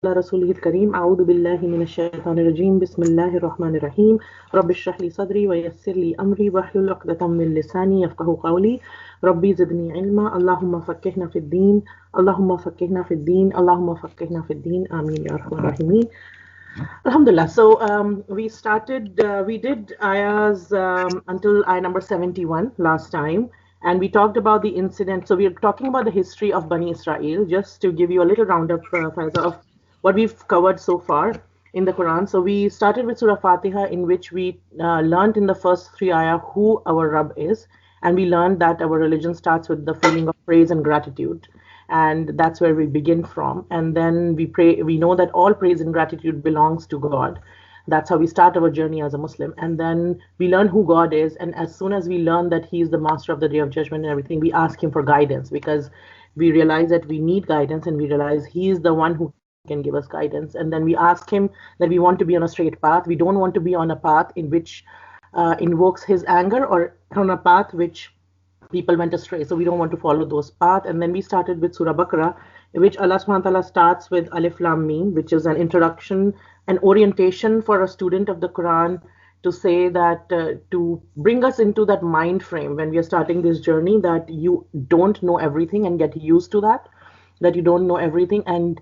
رسوله الكريم أعوذ بالله من الشيطان الرجيم بسم الله الرحمن الرحيم رب اشرح لي صدري ويسر لي أمري واحلل عقدة من لساني يفقهوا قولي ربي زدني علما اللهم فقهنا في الدين اللهم فقهنا في الدين اللهم فقهنا في الدين آمين يا رب الراحمين. Alhamdulillah. So we did ayahs until ayah number 71 last time, and we talked about the incident. So we are talking about the history of Bani Israel, just to give you a little roundup, Faiza, of what we've covered so far in the Quran. So we started with Surah Fatiha, in which we learned in the first three ayah who our Rabb is, and we learned that our religion starts with the feeling of praise and gratitude, and that's where we begin from. And then we know that all praise and gratitude belongs to God. That's how we start our journey as a Muslim. And then we learn who God is, and as soon as we learn that He is the master of the day of judgment and everything, we ask Him for guidance, because we realize that we need guidance, and we realize He is the one who can give us guidance. And then we ask Him that we want to be on a straight path. We don't want to be on a path in which invokes His anger, or on a path which people went astray. So we don't want to follow those paths. And then we started with Surah Baqarah, in which Allah subhanahu wa ta'ala starts with Alif Lam Mim, which is an introduction, an orientation for a student of the Quran, to say that, to bring us into that mind frame when we are starting this journey, that you don't know everything, and get used to that you don't know everything. And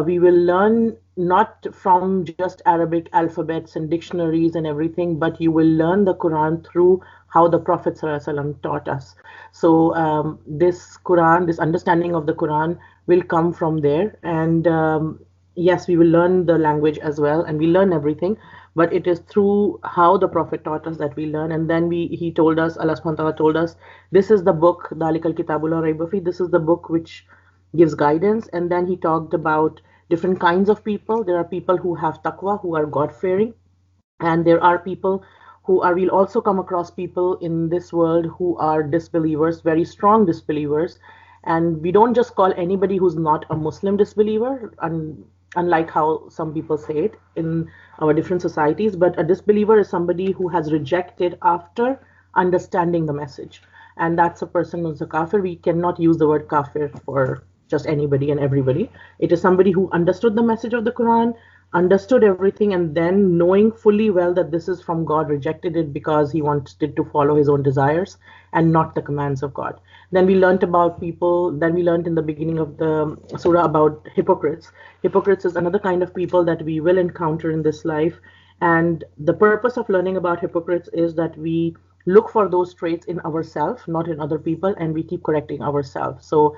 we will learn not from just Arabic alphabets and dictionaries and everything, but you will learn the Quran through how the Prophet ﷺ taught us. So this Quran, this understanding of the Quran, will come from there. And yes, we will learn the language as well, and we learn everything, but it is through how the Prophet taught us that we learn. And then he told us, Allah subhanahu wa ta'ala told us, this is the book, Dalikal Kitabul La Rayba Fi, this is the book which gives guidance. And then he talked about different kinds of people. There are people who have taqwa, who are God-fearing, and there are people who are, we'll also come across people in this world who are disbelievers, very strong disbelievers. And we don't just call anybody who's not a Muslim disbeliever, unlike how some people say it in our different societies. But a disbeliever is somebody who has rejected after understanding the message. And that's a person who's a kafir. We cannot use the word kafir for just anybody and everybody. It is somebody who understood the message of the Quran, understood everything, and then, knowing fully well that this is from God, rejected it because he wanted to follow his own desires and not the commands of God. Then we learned about people, then we learned in the beginning of the surah about hypocrites. Hypocrites is another kind of people that we will encounter in this life. And the purpose of learning about hypocrites is that we look for those traits in ourselves, not in other people, and we keep correcting ourselves. So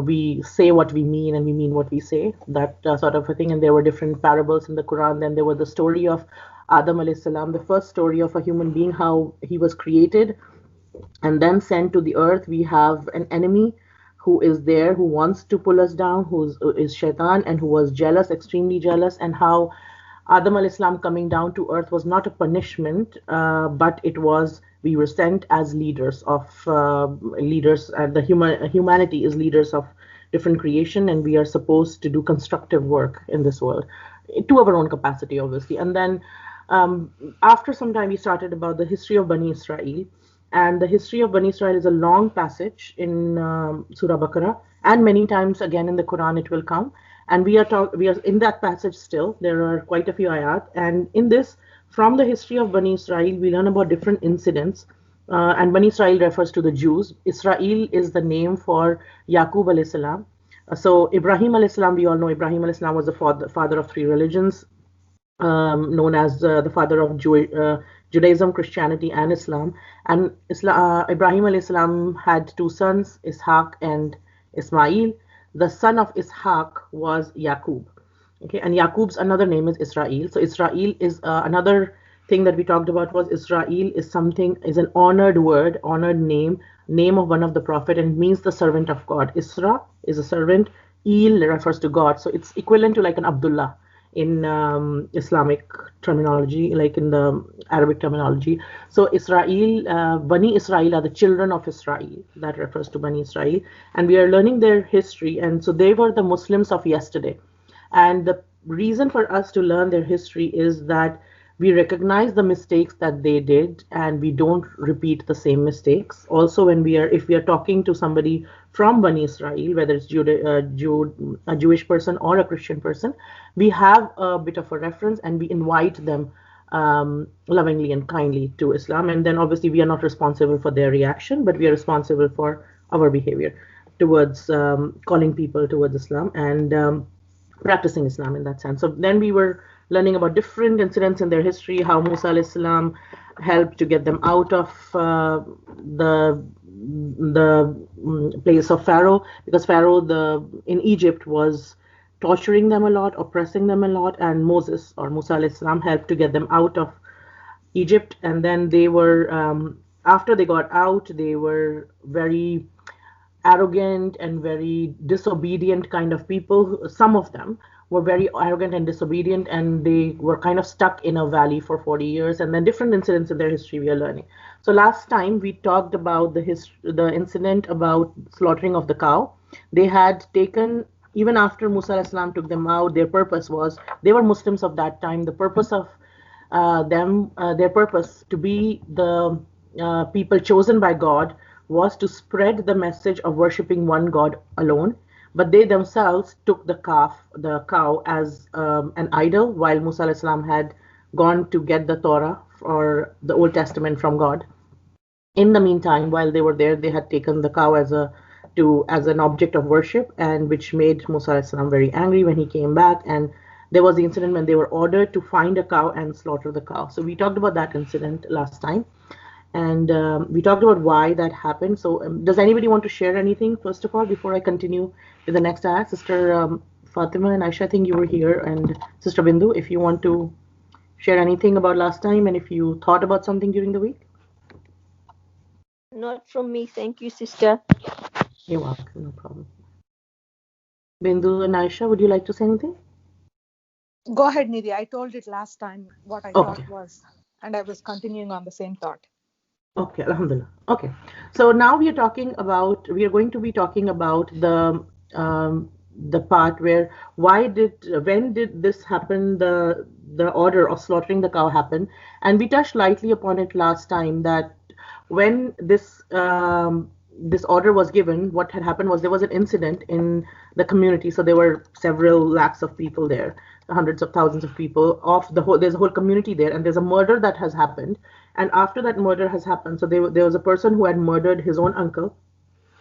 we say what we mean, and we mean what we say, that sort of a thing. And there were different parables in the Quran. Then there was the story of Adam alayhi salam, the first story of a human being, how he was created and then sent to the earth. We have an enemy who is there, who wants to pull us down, who is shaitan, and who was jealous, extremely jealous. And how Adam alayhi salam coming down to earth was not a punishment, but it was, we were sent as leaders of leaders. The humanity is leaders of different creation, and we are supposed to do constructive work in this world, to our own capacity, obviously. And then after some time, we started about the history of Bani Israel. And the history of Bani Israel is a long passage in Surah Baqarah, and many times again in the Quran it will come. And we are in that passage still. There are quite a few ayat, and in this, from the history of Bani Israel, we learn about different incidents. And Bani Israel refers to the Jews. Israel is the name for Yaqub alayhi salam. So Ibrahim alayhi salam, we all know Ibrahim alayhi salam was the father of three religions, known as the father of Judaism, Christianity, and Islam. And Ibrahim alayhi salam had two sons, Ishaq and Ismail. The son of Ishaq was Yaqub. Okay, and Yaqub's another name is Israel. So Israel is another thing that we talked about, was Israel is an honored word, honored name of one of the prophet, and it means the servant of God. Isra is a servant. Il refers to God. So it's equivalent to like an Abdullah in Islamic terminology, like in the Arabic terminology. So Israel, Bani Israel are the children of Israel. That refers to Bani Israel. And we are learning their history. And so they were the Muslims of yesterday. And the reason for us to learn their history is that we recognize the mistakes that they did, and we don't repeat the same mistakes. Also, if we are talking to somebody from Bani Israel, whether it's a Jewish person or a Christian person, we have a bit of a reference and we invite them lovingly and kindly to Islam. And then obviously we are not responsible for their reaction, but we are responsible for our behavior towards calling people towards Islam and practicing Islam in that sense. So then we were learning about different incidents in their history, how Musa alayhi salam helped to get them out of the place of Pharaoh, because Pharaoh in Egypt was torturing them a lot, oppressing them a lot, and Moses or Musa alayhi salam helped to get them out of Egypt. And then they were after they got out, they were very arrogant and very disobedient kind of people. Some of them were very arrogant and disobedient, and they were kind of stuck in a valley for 40 years. And then different incidents in their history we are learning. So last time we talked about the incident about slaughtering of the cow. They had taken, even after Musa alayhi salam took them out, their purpose was, they were Muslims of that time. The purpose of their purpose to be the people chosen by God was to spread the message of worshiping one God alone. But they themselves took the cow as an idol, while Musa alayhi salam had gone to get the Torah or the Old Testament from God. In the meantime, while they were there, they had taken the cow as an object of worship, and which made Musa alayhi salam very angry when he came back. And there was the incident when they were ordered to find a cow and slaughter the cow. So we talked about that incident last time. And we talked about why that happened. So does anybody want to share anything, first of all, before I continue with the next ayah? Sister Fatima and Aisha, I think you were here, and Sister Bindu, if you want to share anything about last time and if you thought about something during the week. Not from me, thank you, sister. You're welcome, no problem. Bindu and Aisha, would you like to say anything? Go ahead, Nidhi. I told it last time what I thought was, and I was continuing on the same thought. Okay, Alhamdulillah. Okay, so now we are going to be talking about the part where when did this happen, the order of slaughtering the cow happen. And we touched lightly upon it last time, that when this order was given, what had happened was there was an incident in the community. So there were several lakhs of people there, hundreds of thousands of people there's a whole community there, and there's a murder that has happened. And after that murder has happened, so there was a person who had murdered his own uncle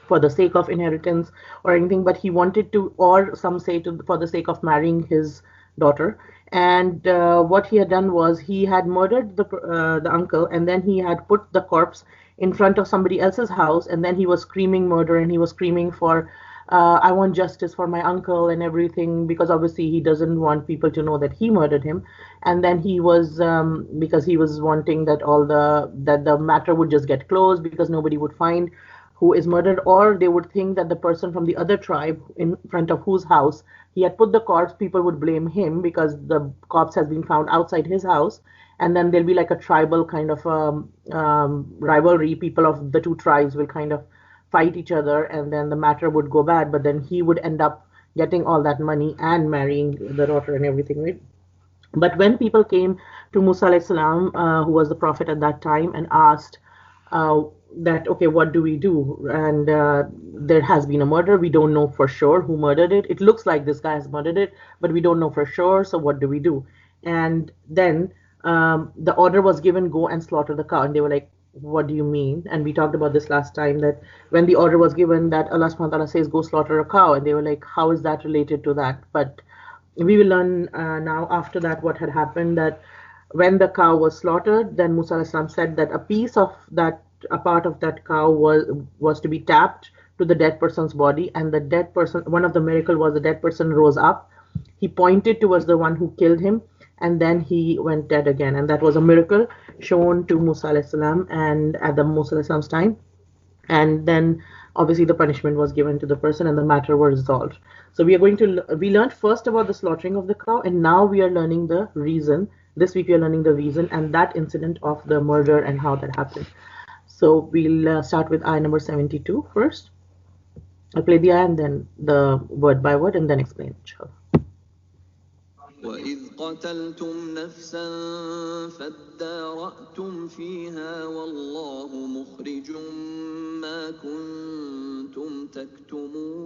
for the sake of inheritance or anything, but he wanted to, or some say for the sake of marrying his daughter. And what he had done was he had murdered the uncle, and then he had put the corpse in front of somebody else's house, and then he was screaming murder, and he was screaming for I want justice for my uncle and everything, because obviously he doesn't want people to know that he murdered him. And then he was because he was wanting that the matter would just get closed, because nobody would find who is murdered, or they would think that the person from the other tribe in front of whose house he had put the corpse, people would blame him because the corpse has been found outside his house. And then there'll be like a tribal kind of rivalry. People of the two tribes will kind of fight each other, and then the matter would go bad, but then he would end up getting all that money and marrying the daughter and everything, right? But when people came to Musa alayhi salam, who was the prophet at that time, and asked that, okay, what do we do? And there has been a murder. We don't know for sure who murdered it. It looks like this guy has murdered it, but we don't know for sure. So what do we do? And then the order was given, go and slaughter the cow. And they were like, what do you mean? And we talked about this last time, that when the order was given that Allah subhanahu wa ta'ala says, go slaughter a cow. And they were like, how is that related to that? But we will learn now after that what had happened, that when the cow was slaughtered, then Musa alayhi salam said that a part of that cow was to be tapped to the dead person's body, and the dead person, one of the miracle was the dead person rose up. He pointed towards the one who killed him, and then he went dead again. And that was a miracle shown to Musa alayhi salam and at the Musa alayhi salam's time. And then obviously the punishment was given to the person, and the matter was resolved. So we learned first about the slaughtering of the cow, and now we are learning the reason. This week we are learning the reason and that incident of the murder and how that happened. So we'll start with ayah number 72 first. I'll play the ayah and then the word by word and then explain, inshallah. وإذ قتلتم نفسا فادارأتم فيها والله مخرج ما كنتم تكتمون.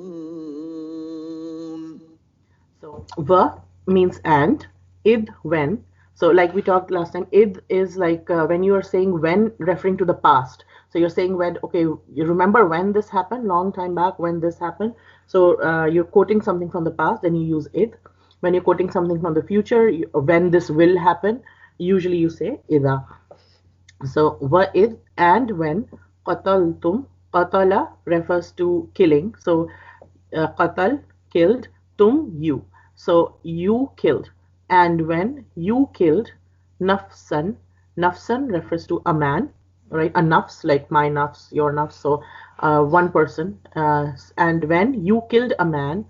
So va means and, id when. So like we talked last time, id is like when you are saying when referring to the past. So you're saying when, okay, you remember when this happened, long time back when this happened. So you're quoting something from the past, then you use id. When you're quoting something from the future, when this will happen, usually you say ida. So va id and when qataltum, qatala refers to killing. So qatal killed, tum you. So you killed. And when you killed nafsan, nafsan refers to a man, right? A nafs, like my nafs, your nafs. So one person. And when you killed a man,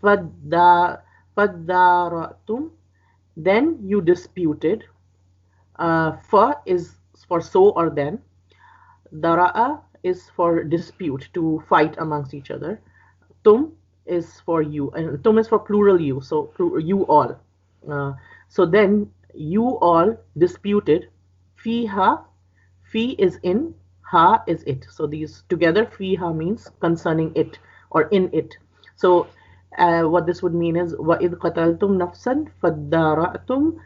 fadda faddaratum, then you disputed. Fa is for so or then. Dara'a is for dispute, to fight amongst each other. Tum is for you, and tum is for plural you, so you all. Uh, so then you all disputed. Fiha, fi is in, ha is it. So these together, fiha means concerning it or in it. So what this would mean is, وَإِذْ قَتَلْتُمْ نَفْسًا فَادَّارَأْتُمْ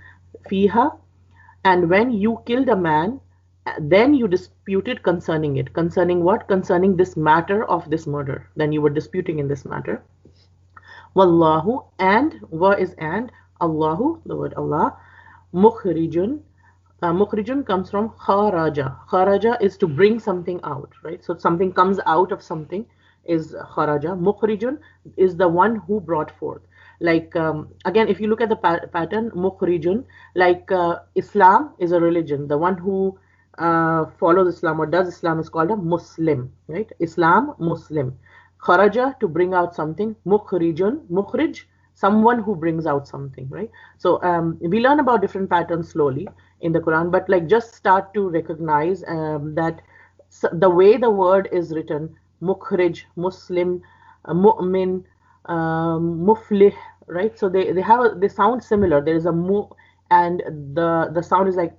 fiha, and when you killed a man, then you disputed concerning it. Concerning what? Concerning this matter of this murder. Then you were disputing in this matter. Wallahu, and wa is and, Allahu, the word Allah, mukhrijun. Mukhrijun comes from kharaja. Kharaja is to bring something out, right? So something comes out of something is kharaja. Mukhrijun is the one who brought forth. Like again, if you look at the pattern, mukhrijun, like Islam is a religion. The one who follows Islam or does Islam is called a Muslim, right? Islam, Muslim. Kharaja, to bring out something. Mukhrijun, mukhrij, someone who brings out something, right? So we learn about different patterns slowly in the Quran, but like just start to recognize that the way the word is written, mukhrij, Muslim, mu'min, muflih, right? So they sound similar. There is a mu, and the sound is like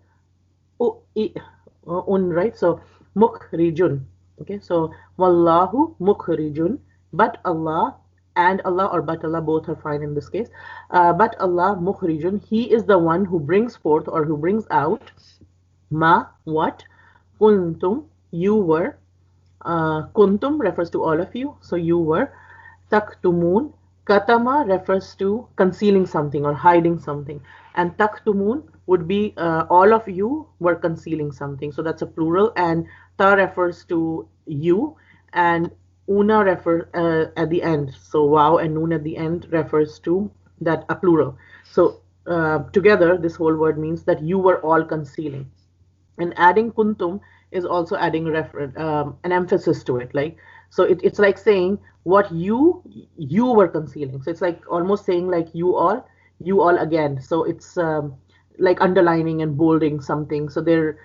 u, I, un, right? So mukhrijun. Okay, so wallahu mukhrijun, but Allah, and Allah or but Allah, both are fine in this case. But Allah mukhrijun, He is the one who brings forth or who brings out ma, what, kuntum, you were. Kuntum refers to all of you, so you were. Taktumun, katama refers to concealing something or hiding something, and taktumun would be all of you were concealing something, so that's a plural. And ta refers to you, and una refers at the end, so wow and noon at the end refers to that, a plural. So together this whole word means that you were all concealing. And adding kuntum is also adding an emphasis to it, like, so it's like saying what you were concealing. So it's like almost saying like you all again. So it's like underlining and bolding something. So there's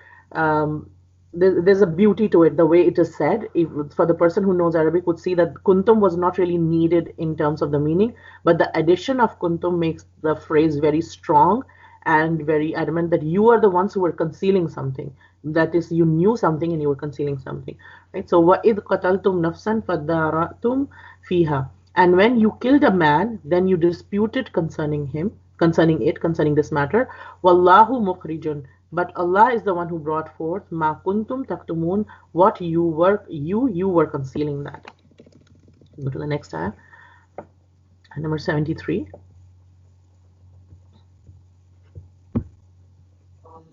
a beauty to it, the way it is said. For the person who knows Arabic would see that kuntum was not really needed in terms of the meaning, but the addition of kuntum makes the phrase very strong and very adamant that you are the ones who were concealing something. That is, you knew something and you were concealing something, right? So وَإِذْ قَتَلْتُمْ نَفْسًا فَادَّارَأْتُمْ فِيهَا, and when you killed a man, then you disputed concerning him, concerning this matter. Wallahu mukhrijun, but Allah is the one who brought forth ma kuntum taktumun, what you were concealing that. Go to the next ayah, number 73.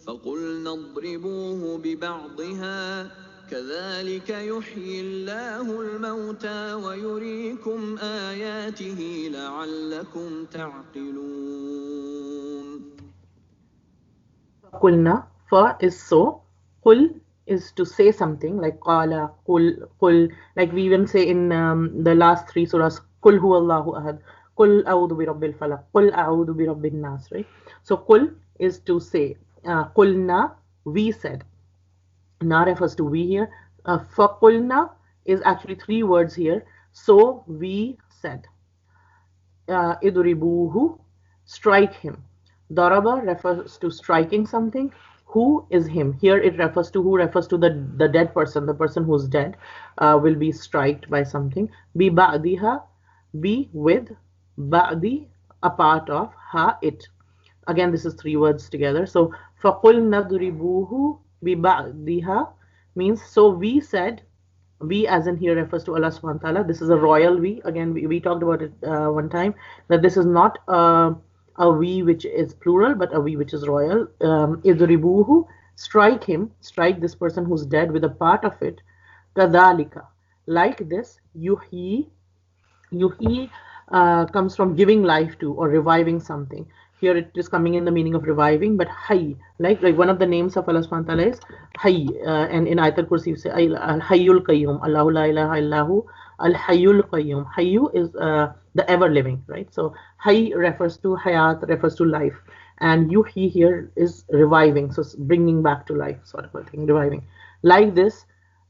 فقلنا اضربوه ببعضها كذلك يحيي الله الموتى ويريكم آياته لعلكم تعقلون. Qulna, fa is so, qul is to say something, like qala, qul, like we even say in the last three surahs, qul huwallahu ahad, qul a'udhu bi rabbil falaq, qul a'udhu bi rabbin nas, right? So qul is to say. Qulna, we said. Na refers to we here. Faqulna is actually three words here. So we said. Idribuhu, strike him. Daraba refers to striking something. Who is him? Here it refers to who refers to the dead person, the person who's dead will be striked by something. Bi ba'diha, be with, ba'di, a part of, ha, it. Again, this is three words together. So, فَقُلْنَا ضْرِبُوهُ بِبَعْدِهَا means, so we said, we as in here refers to Allah subhanahu wa ta'ala. This is a royal we. Again, we talked about it one time, that this is not a we which is plural, but a we which is royal. إِضْرِبُوهُ, strike him, strike this person who's dead with a part of it. كَذَلِكَ, like this, yuhyi, yuhyi comes from giving life to or reviving something. Here it is coming in the meaning of reviving, but hayy, like one of the names of Allah subhanahu wa ta'ala is hayy, and in Ayatul Kursi you say al hayyul qayyum, Allahu la ilaha illahu al hayyul qayyum. Hayyu is the ever living, right? So hayy refers to hayat, refers to life, and yuhyi here is reviving, so bringing back to life, sort of a thing, reviving. Like this,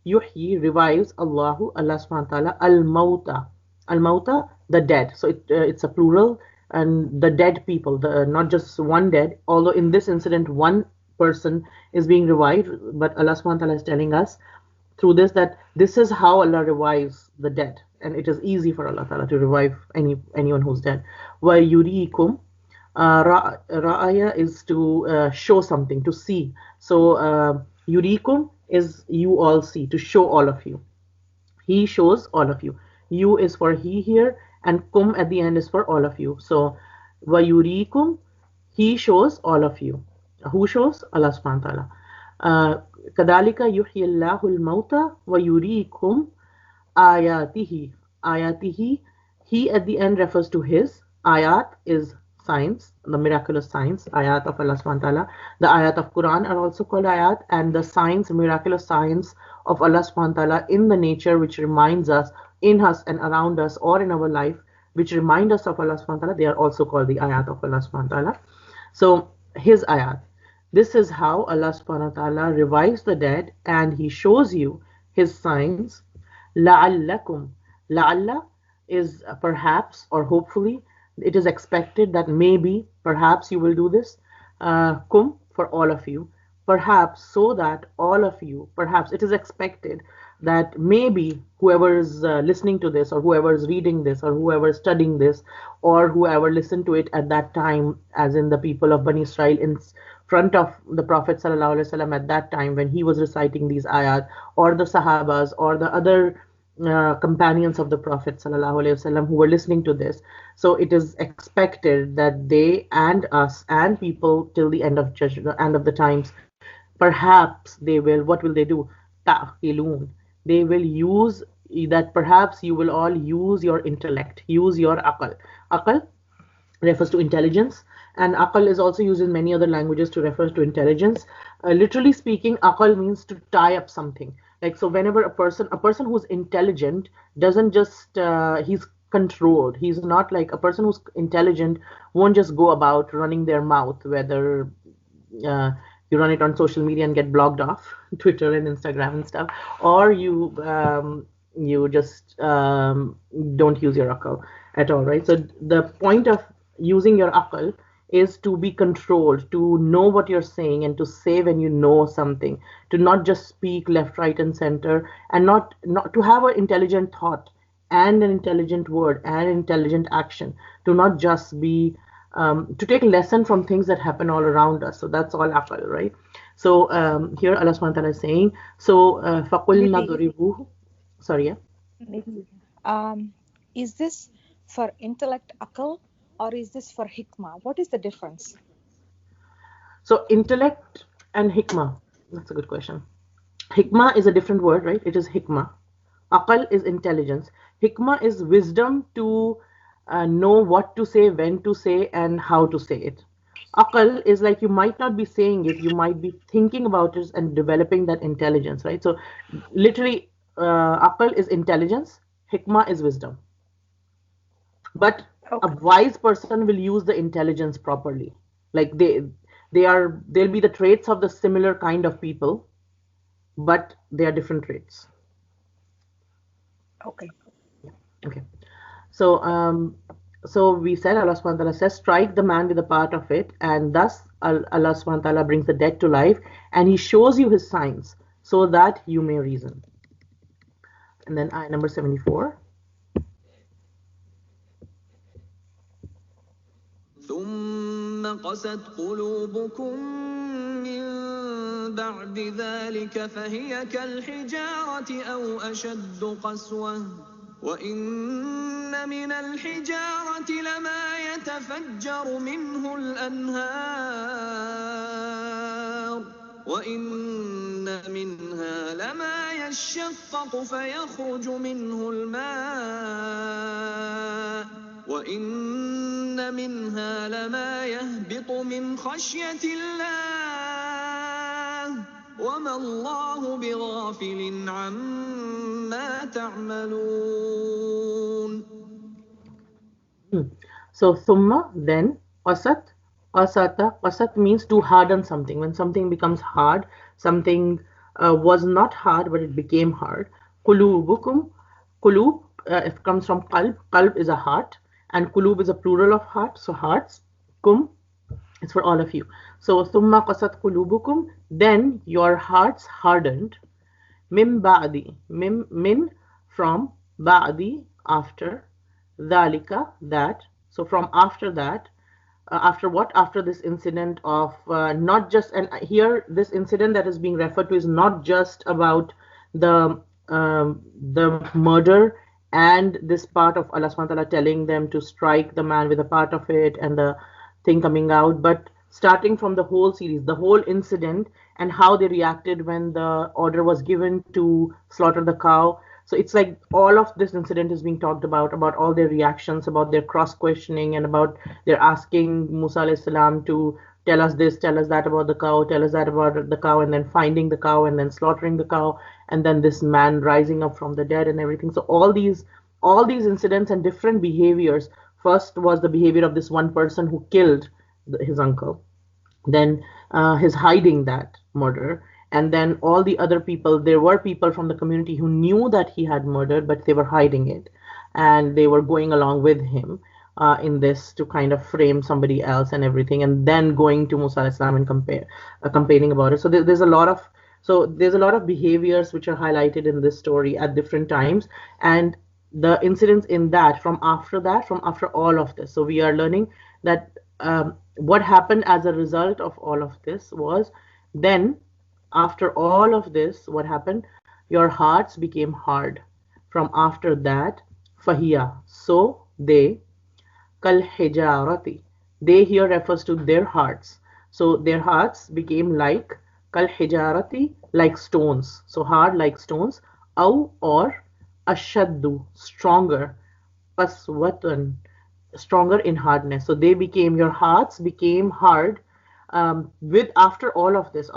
yuhyi revives Allahu, Allah subhanahu wa ta'ala, al mauta. Al mauta, the dead. So it's a plural, and the dead people, not just one dead, although in this incident one person is being revived, but Allah subhanahu wa ta'ala is telling us through this that this is how Allah revives the dead, and it is easy for Allah ta'ala to revive anyone who's dead. Wa yurikum, ra'aya is to show something, to see. So yurikum is you all see, to show all of you. He shows all of you. You is for he here, and kum at the end is for all of you. So vayurikum, he shows all of you. Who shows? Allah subhanahu wa ta'ala. Kadalika yuhyi Allahu al-mauta wa yurikum ayatihi. Ayatihi, he at the end refers to his. Ayat is signs, the miraculous signs, ayat of Allah subhanahu wa ta'ala. The ayat of Quran are also called ayat, and the signs, miraculous signs of Allah subhanahu wa ta'ala in the nature which reminds us, in us and around us or in our life, which remind us of Allah subhanahu wa ta'ala, they are also called the ayat of Allah subhanahu wa ta'ala. So his ayat, this is how Allah subhanahu wa ta'ala revives the dead, and he shows you his signs. La'allakum, la'alla is perhaps or hopefully, it is expected that maybe, perhaps you will do this. Kum, for all of you. Perhaps, so that all of you, perhaps it is expected that maybe whoever is listening to this, or whoever is reading this, or whoever is studying this, or whoever listened to it at that time, as in the people of Bani Israel in front of the Prophet sallallahu alaihi wasallam at that time when he was reciting these ayat, or the Sahabas, or the other companions of the Prophet sallallahu alaihi wasallam who were listening to this. So it is expected that they and us and people till the end of end of the times, perhaps they will, what will they do? Ta'qilun. They will use that, perhaps you will all use your intellect, use your aql. Aql refers to intelligence, and aql is also used in many other languages to refer to intelligence. Literally speaking, aql means to tie up something. Like, so whenever a person who's intelligent doesn't just, he's controlled. He's not like a person who's intelligent won't just go about running their mouth, whether you run it on social media and get blocked off Twitter and Instagram and stuff, or you just don't use your aql at all, right? So the point of using your aql is to be controlled, to know what you're saying, and to say when you know something, to not just speak left, right, and center, and not to have an intelligent thought and an intelligent word and intelligent action, to not just be to take lesson from things that happen all around us. So that's all aql, right? So here Allah subhanahu wa ta'ala is saying, so فَقُلْنَا ضُرِبُوهُ. Sorry, yeah. Is this for intellect aql, or is this for hikmah? What is the difference? So intellect and hikmah, that's a good question. Hikmah is a different word, right? It is hikmah. Aql is intelligence. Hikmah is wisdom to know what to say, when to say, and how to say it. Aql is like, you might not be saying it, you might be thinking about it and developing that intelligence, right? So literally, aql is intelligence, hikmah is wisdom. But a wise person will use the intelligence properly. Like they'll be the traits of the similar kind of people, but they are different traits. Okay. Okay. So So we said Allah subhanahu wa ta'ala says, strike the man with a part of it, and thus Allah subhanahu wa ta'ala brings the dead to life, and He shows you His signs so that you may reason. And then ayah number 74. ثم قست قلوبكم من بعد ذلك فهي كالحجارة أو أشد قسوة وإن من الحجارة لما يتفجر منه الأنهار وإن منها لما يشقق فيخرج منه الماء وإن منها لما يهبط من خشية الله وما الله بغافل عما تعملون. So thumma, then, qasat, qasat means to harden something. When something becomes hard, something was not hard but it became hard. Qulubukum, qulub, it comes from qalb is a heart, and qulub is a plural of heart, so hearts, kum, it's for all of you. So thumma qasat qulubukum, then your hearts hardened. Min ba'di, min from, ba'di after, dhalika that. So from after that, after what? After this incident of not just, and here this incident that is being referred to is not just about the murder and this part of Allah subhanahu wa ta'ala telling them to strike the man with a part of it and the thing coming out, but starting from the whole series, the whole incident and how they reacted when the order was given to slaughter the cow. So it's like all of this incident is being talked about all their reactions, about their cross-questioning, and about their asking Musa alayhi salam to tell us this, tell us that about the cow, tell us that about the cow, and then finding the cow and then slaughtering the cow, and then this man rising up from the dead and everything. So all these incidents and different behaviors. First was the behavior of this one person who killed his uncle, then his hiding that murder, and then all the other people. There were people from the community who knew that he had murdered, but they were hiding it, and they were going along with him in this to kind of frame somebody else and everything, and then going to Musa Islam and complaining about it. So there's a lot of behaviors which are highlighted in this story at different times, and the incidents in that from after all of this. So we are learning that what happened as a result of all of this was, then after all of this, what happened? Your hearts became hard. From after that, fahiya, so they, kal hijarati, they here refers to their hearts. So their hearts became like kal hijarati, like stones. So hard like stones. Aw, or ashaddu, stronger. Qaswatan, stronger in hardness. So they became, your hearts became hard with after all of this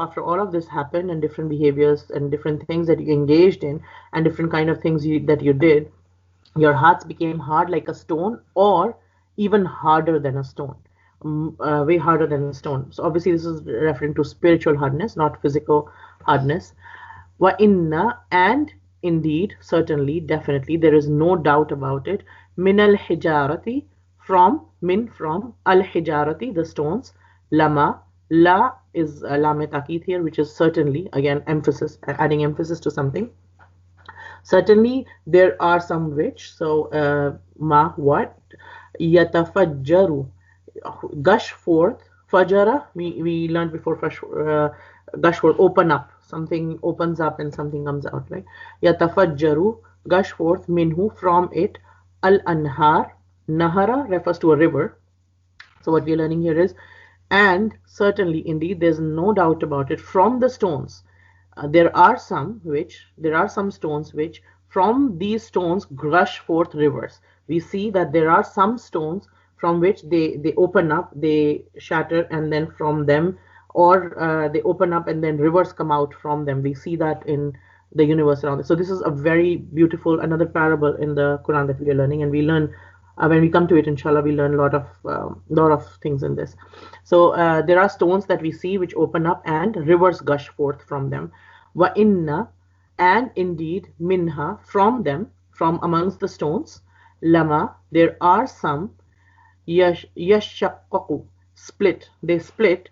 happened, and different behaviors and different things that you engaged in and different kind of things that you did, your hearts became hard like a stone, or even harder than a stone, way harder than a stone. So obviously this is referring to spiritual hardness, not physical hardness. Wa inna, and indeed, certainly, definitely, there is no doubt about it, min al hijarati, from al hijarati, the stones, lama, la is lam ta'kid here, which is certainly, again emphasis, adding emphasis to something. Certainly there are some which, so ma, what, yatafajjaru, gush forth, fajara, we learned before, gush forth, open up, something opens up and something comes out, right? Yatafajjaru, gush forth, minhu, from it, al anhar, nahara refers to a river. So what we are learning here is, and certainly, indeed, there's no doubt about it, from the stones, there are some stones which from these stones gush forth rivers. We see that there are some stones from which they open up, they shatter, and then from them, or they open up and then rivers come out from them. We see that in the universe around us. So this is a very beautiful, another parable in the Quran that we are learning, and we learn when we come to it, inshallah, we learn a lot of things in this. So there are stones that we see which open up and rivers gush forth from them. Wa inna, and indeed, minha, from them, from amongst the stones, lama, there are some, yashaqqaqu, split, they split,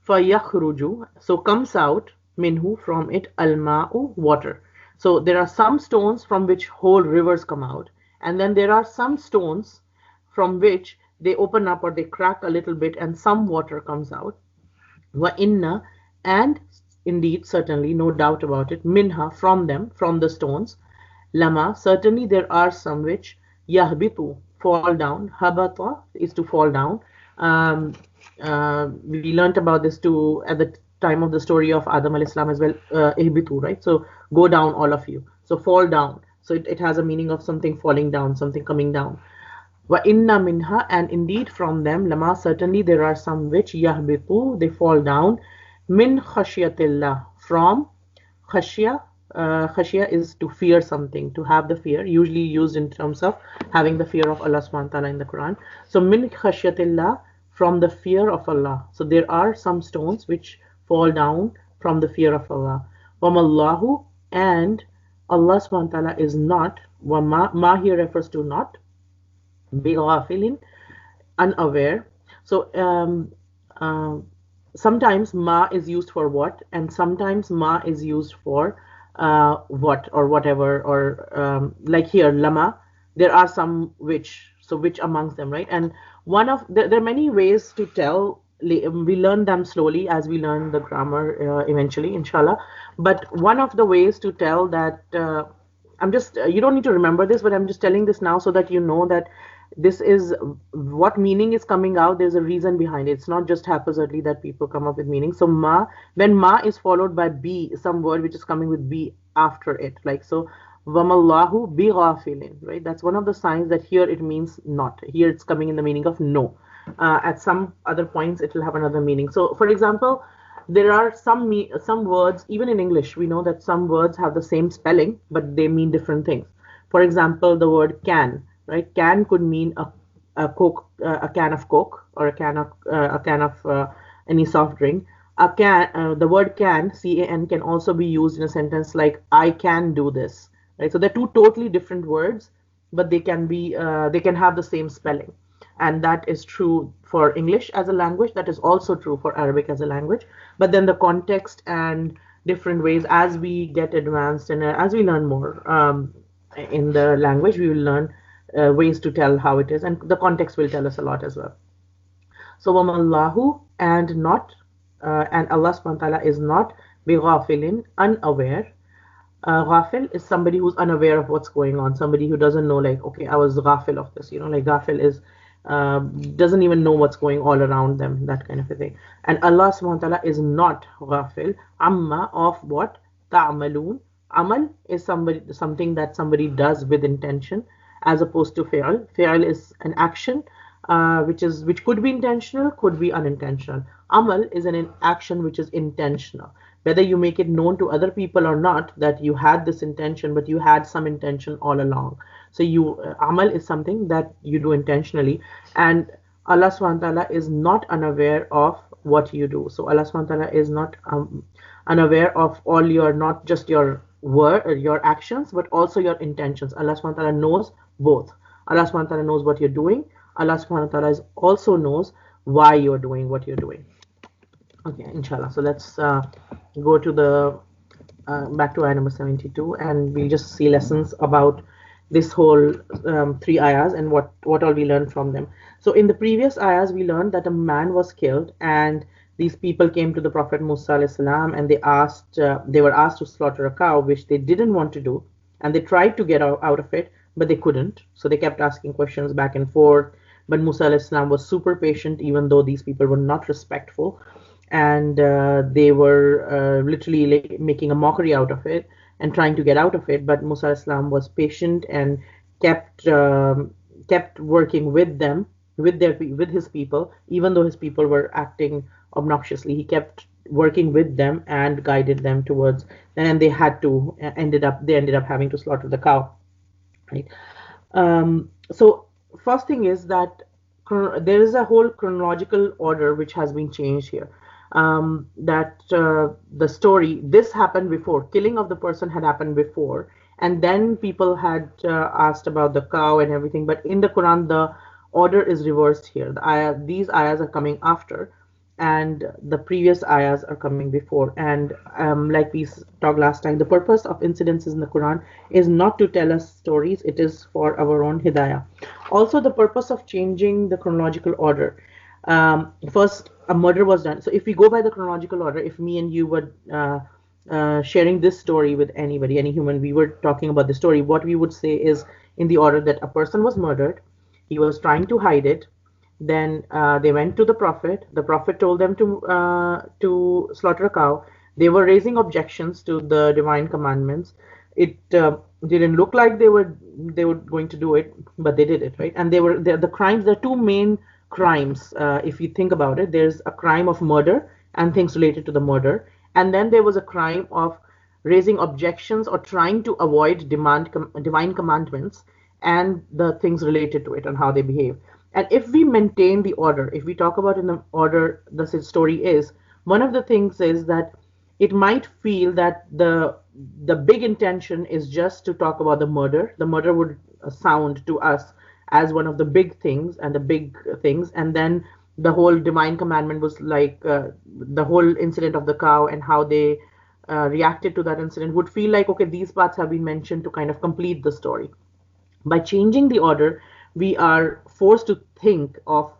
fayakhruju, so comes out, minhu, from it, alma'u, water. So there are some stones from which whole rivers come out, and then there are some stones from which they open up or they crack a little bit and some water comes out. Wa inna, and indeed, certainly, no doubt about it, minha, from them, from the stones, lama, certainly there are some which yahbitu, fall down. Habata is to fall down. We learnt about this too at the time of the story of Adam al Islam as well. Ihbitu, right? So go down, all of you. So fall down. So it has a meaning of something falling down, something coming down. Wa inna minha, and indeed from them, lama, certainly there are some which yahbitu, they fall down, min khashyatillah, from khashya. Khashya is to fear something, to have the fear, usually used in terms of having the fear of Allah subhanahu wa ta'ala in the Quran. So min khashyatillah, from the fear of Allah. So there are some stones which fall down from the fear of Allah. Wamallahu, and Allah subhanahu wa ta'ala is not, ma here refers to not, bighafilin, unaware. So sometimes ma is used for what, and sometimes ma is used for what or whatever, or like here, lama, there are some which, so which amongst them, right? And one of there are many ways to tell. We learn them slowly as we learn the grammar eventually, inshallah. But one of the ways to tell that, I'm just, you don't need to remember this, but I'm just telling this now so that you know that this is what meaning is coming out. There's a reason behind it. It's not just haphazardly that people come up with meaning. So ma, when ma is followed by b, some word which is coming with b after it, like so, wamallahu bi ghafilin, right? That's one of the signs that here it means not. Here it's coming in the meaning of no. At some other points it will have another meaning. So for example, there are some words, even in English, we know that some words have the same spelling, but they mean different things. For example, the word can, right? Can could mean a Coke, a can of Coke, or a can of any soft drink. A can, the word can, can also be used in a sentence like I can do this, right? So they're two totally different words, but they can be they can have the same spelling, and that is true for English as a language. That is also true for Arabic as a language. But then the context and different ways, as we get advanced and as we learn more in the language, we will learn ways to tell how it is, and the context will tell us a lot as well. So wamallahu, and not, and Allah subhanahu wa ta'ala is not bighafilin, unaware. Ghafil is somebody who's unaware of what's going on, somebody who doesn't know, like, okay, I was ghafil of this, you know, like ghafil is doesn't even know what's going all around them, that kind of a thing. And Allah subhanahu wa ta'ala is not ghafil, amma, of what ta'malun. Amal is something that somebody does with intention, as opposed to fi'al. Fi'al is an action which could be intentional, could be unintentional. Amal is an action which is intentional, whether you make it known to other people or not that you had this intention, but you had some intention all along. So amal is something that you do intentionally, and Allah subhanahu wa ta'ala is not unaware of what you do. So Allah subhanahu wa ta'ala is not unaware of all your, not just your word or your actions, but also your intentions. Allah subhanahu wa ta'ala knows both. Allah subhanahu wa ta'ala knows what you're doing. Allah subhanahu wa ta'ala also knows why you're doing what you're doing. Okay, inshallah. So let's go to the back to ayah number 72, and we'll just see lessons about this whole 3 ayahs and what all we learned from them. So in the previous ayahs, we learned that a man was killed, and these people came to the Prophet Musa alayhi salam, and they were asked to slaughter a cow, which they didn't want to do, and they tried to get out of it, but they couldn't. So they kept asking questions back and forth. But Musa alayhi salam was super patient, even though these people were not respectful, and they were literally making a mockery out of it and trying to get out of it. But Musa alayhi salam was patient and kept working with them, with his people, even though his people were acting obnoxiously. He kept working with them and guided them towards, and they ended up having to slaughter the cow, right? So first thing is that there is a whole chronological order which has been changed here. The story, this happened before, killing of the person had happened before, and then people had asked about the cow and everything. But in the Quran, the order is reversed here. These ayahs are coming after, and the previous ayahs are coming before. And like we talked last time, the purpose of incidences in the Quran is not to tell us stories, it is for our own hidayah. Also, the purpose of changing the chronological order. First, a murder was done. So if we go by the chronological order, if me and you were sharing this story with anybody, any human, we were talking about the story, what we would say is in the order that a person was murdered, he was trying to hide it, then they went to the Prophet. The Prophet told them to slaughter a cow. They were raising objections to the divine commandments. It didn't look like they were going to do it, but they did it, right? And the crimes. There are two main crimes, if you think about it. There's a crime of murder and things related to the murder, and then there was a crime of raising objections or trying to avoid divine commandments and the things related to it and how they behave. And if we maintain the order, if we talk about in the order the story is, one of the things is that it might feel that the big intention is just to talk about the murder. The murder would sound to us as one of the big things and the big things, and then the whole divine commandment was like the whole incident of the cow and how they reacted to that incident would feel like, okay, these parts have been mentioned to kind of complete the story. By changing the order, we are forced to think of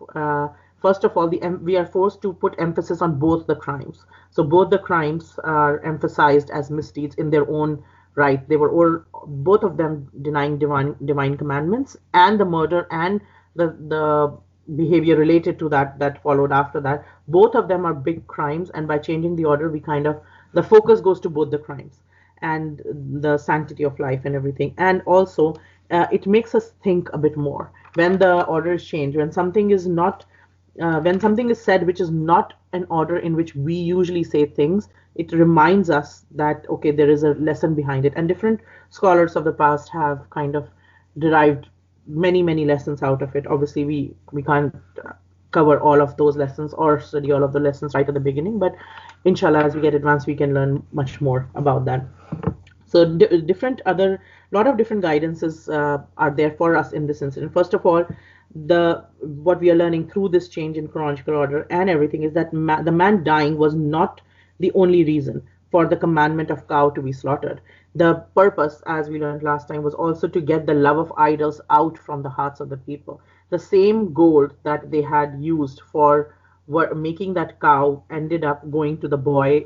first of all we are forced to put emphasis on both the crimes. So both the crimes are emphasized as misdeeds in their own right. They were all, both of them, denying divine commandments, and the murder and the behavior related to that followed after that. Both of them are big crimes, and by changing the order, we kind of, the focus goes to both the crimes and the sanctity of life and everything. And also it makes us think a bit more when the order is changed, when something is not when something is said which is not an order in which we usually say things. It reminds us that, okay, there is a lesson behind it. And different scholars of the past have kind of derived many lessons out of it. Obviously we can't cover all of those lessons or study all of the lessons right at the beginning, but inshallah, as we get advanced, we can learn much more about that. So different other, lot of different guidances are there for us in this incident. First of all, what we are learning through this change in chronological order and everything is that the man dying was not the only reason for the commandment of cow to be slaughtered. The purpose, as we learned last time, was also to get the love of idols out from the hearts of the people. The same gold that they had used for making that cow ended up going to the boy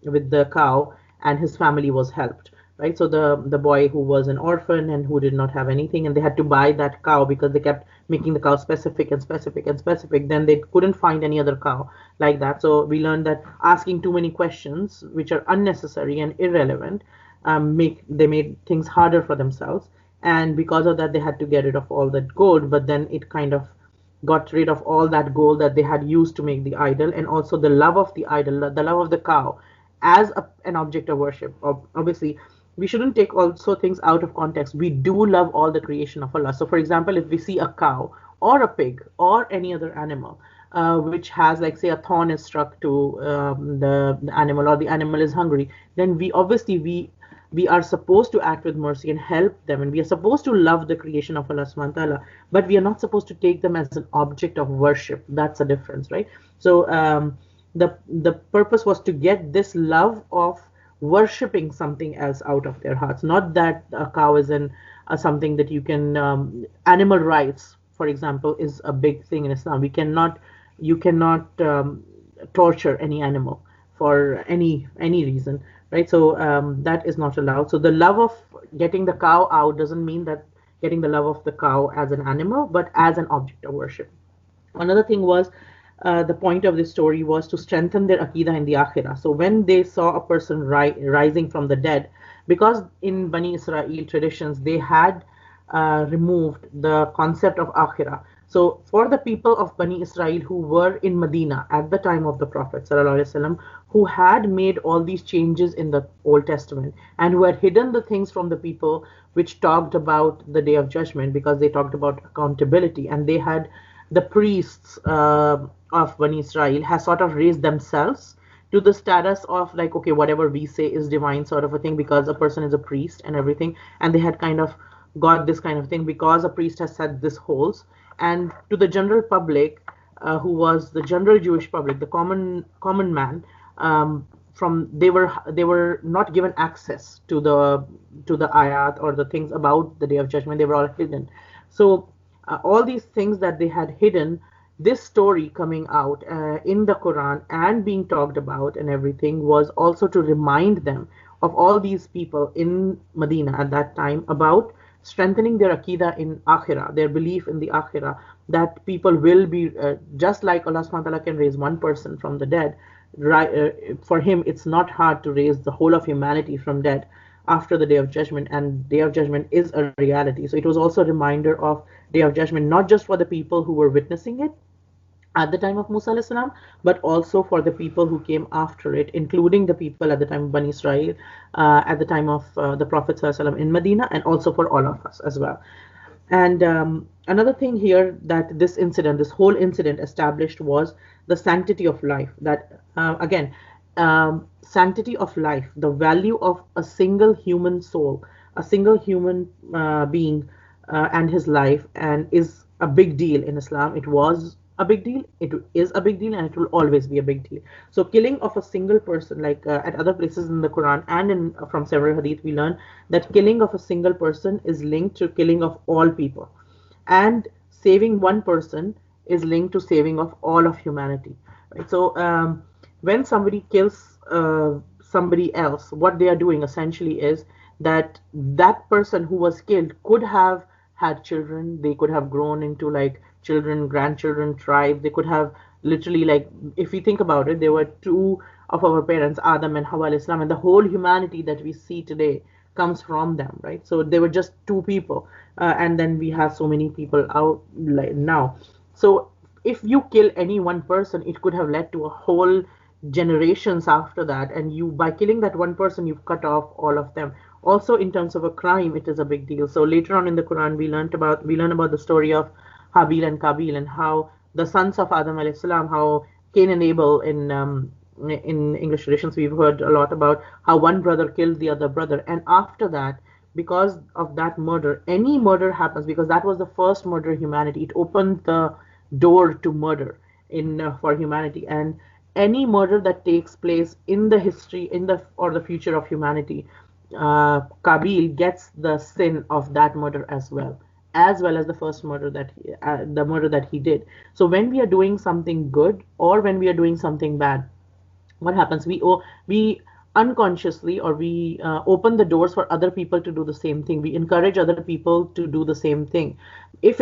with the cow, and his family was helped, right? So the boy who was an orphan and who did not have anything, and they had to buy that cow because they kept making the cow specific and specific and specific. Then they couldn't find any other cow like that. So we learned that asking too many questions, which are unnecessary and irrelevant, they made things harder for themselves. And because of that, they had to get rid of all that gold. But then it kind of got rid of all that gold that they had used to make the idol, and also the love of the idol, the love of the cow as an object of worship. Obviously, we shouldn't take also things out of context. We do love all the creation of Allah. So for example, if we see a cow or a pig or any other animal which has, like, say, a thorn is struck to the animal, or the animal is hungry, then we are supposed to act with mercy and help them, and we are supposed to love the creation of Allah subhanahu wa ta'ala, but we are not supposed to take them as an object of worship. That's a difference, right? So the purpose was to get this love of worshipping something else out of their hearts. Not that a cow is something that you can animal rights, for example, is a big thing in Islam. You cannot torture any animal for any reason, right? So that is not allowed. So the love of getting the cow out doesn't mean that getting the love of the cow as an animal, but as an object of worship. Another thing was, the point of this story was to strengthen their aqidah in the akhirah. So when they saw a person rising from the dead, because in Bani Israel traditions, they had removed the concept of akhirah. So for the people of Bani Israel who were in Medina at the time of the Prophet ﷺ, who had made all these changes in the Old Testament and who had hidden the things from the people which talked about the Day of Judgment, because they talked about accountability, and they had the priests of Bani Israel has sort of raised themselves to the status of, like, okay, whatever we say is divine, sort of a thing, because a person is a priest and everything. And they had kind of got this kind of thing because a priest has said this holds. and to the general public, who was the general Jewish public, the common man, from they were not given access to the ayat or the things about the Day of Judgment. They were all hidden. So all these things that they had hidden, this story coming out in the Quran and being talked about and everything was also to remind them of all these people in Medina at that time about strengthening their Aqidah in Akhirah, their belief in the Akhirah, that people will be, just like Allah subhanahu wa ta'ala can raise one person from the dead, right, for him it's not hard to raise the whole of humanity from dead after the Day of Judgment, and Day of Judgment is a reality. So it was also a reminder of Day of Judgment, not just for the people who were witnessing it at the time of Musa alayhi salam, but also for the people who came after it, including the people at the time of Bani Israel, at the time of the Prophet sallallahu alaihi wasallam in Medina, and also for all of us as well. And another thing here that this whole incident established was the sanctity of life. That again, sanctity of life, the value of a single human soul, a single human being, and his life, and is a big deal in Islam. It was a big deal, it is a big deal, and it will always be a big deal. So killing of a single person, like at other places in the Quran and from several hadith, we learn that killing of a single person is linked to killing of all people, and saving one person is linked to saving of all of humanity, right? So when somebody kills somebody else, what they are doing essentially is that that person who was killed could have had children, they could have grown into like children, grandchildren, tribe. They could have literally, like, if we think about it, there were two of our parents, Adam and Hawa alayhi salam, and the whole humanity that we see today comes from them, right? So they were just two people, and then we have so many people out like now. So if you kill any one person, it could have led to a whole generations after that, and you, by killing that one person, you've cut off all of them. Also, in terms of a crime, it is a big deal. So later on in the Quran, we learn about the story of Habil and Kabil, and how the sons of Adam alayhi salam, how Cain and Abel, in English traditions we've heard a lot about how one brother killed the other brother, and after that, because of that murder, any murder happens, because that was the first murder in humanity. It opened the door to murder for humanity, and any murder that takes place in the history or the future of humanity, Kabil gets the sin of that murder as well as the first murder the murder that he did. So when we are doing something good or when we are doing something bad, what happens? We unconsciously, or we open the doors for other people to do the same thing. We encourage other people to do the same thing. If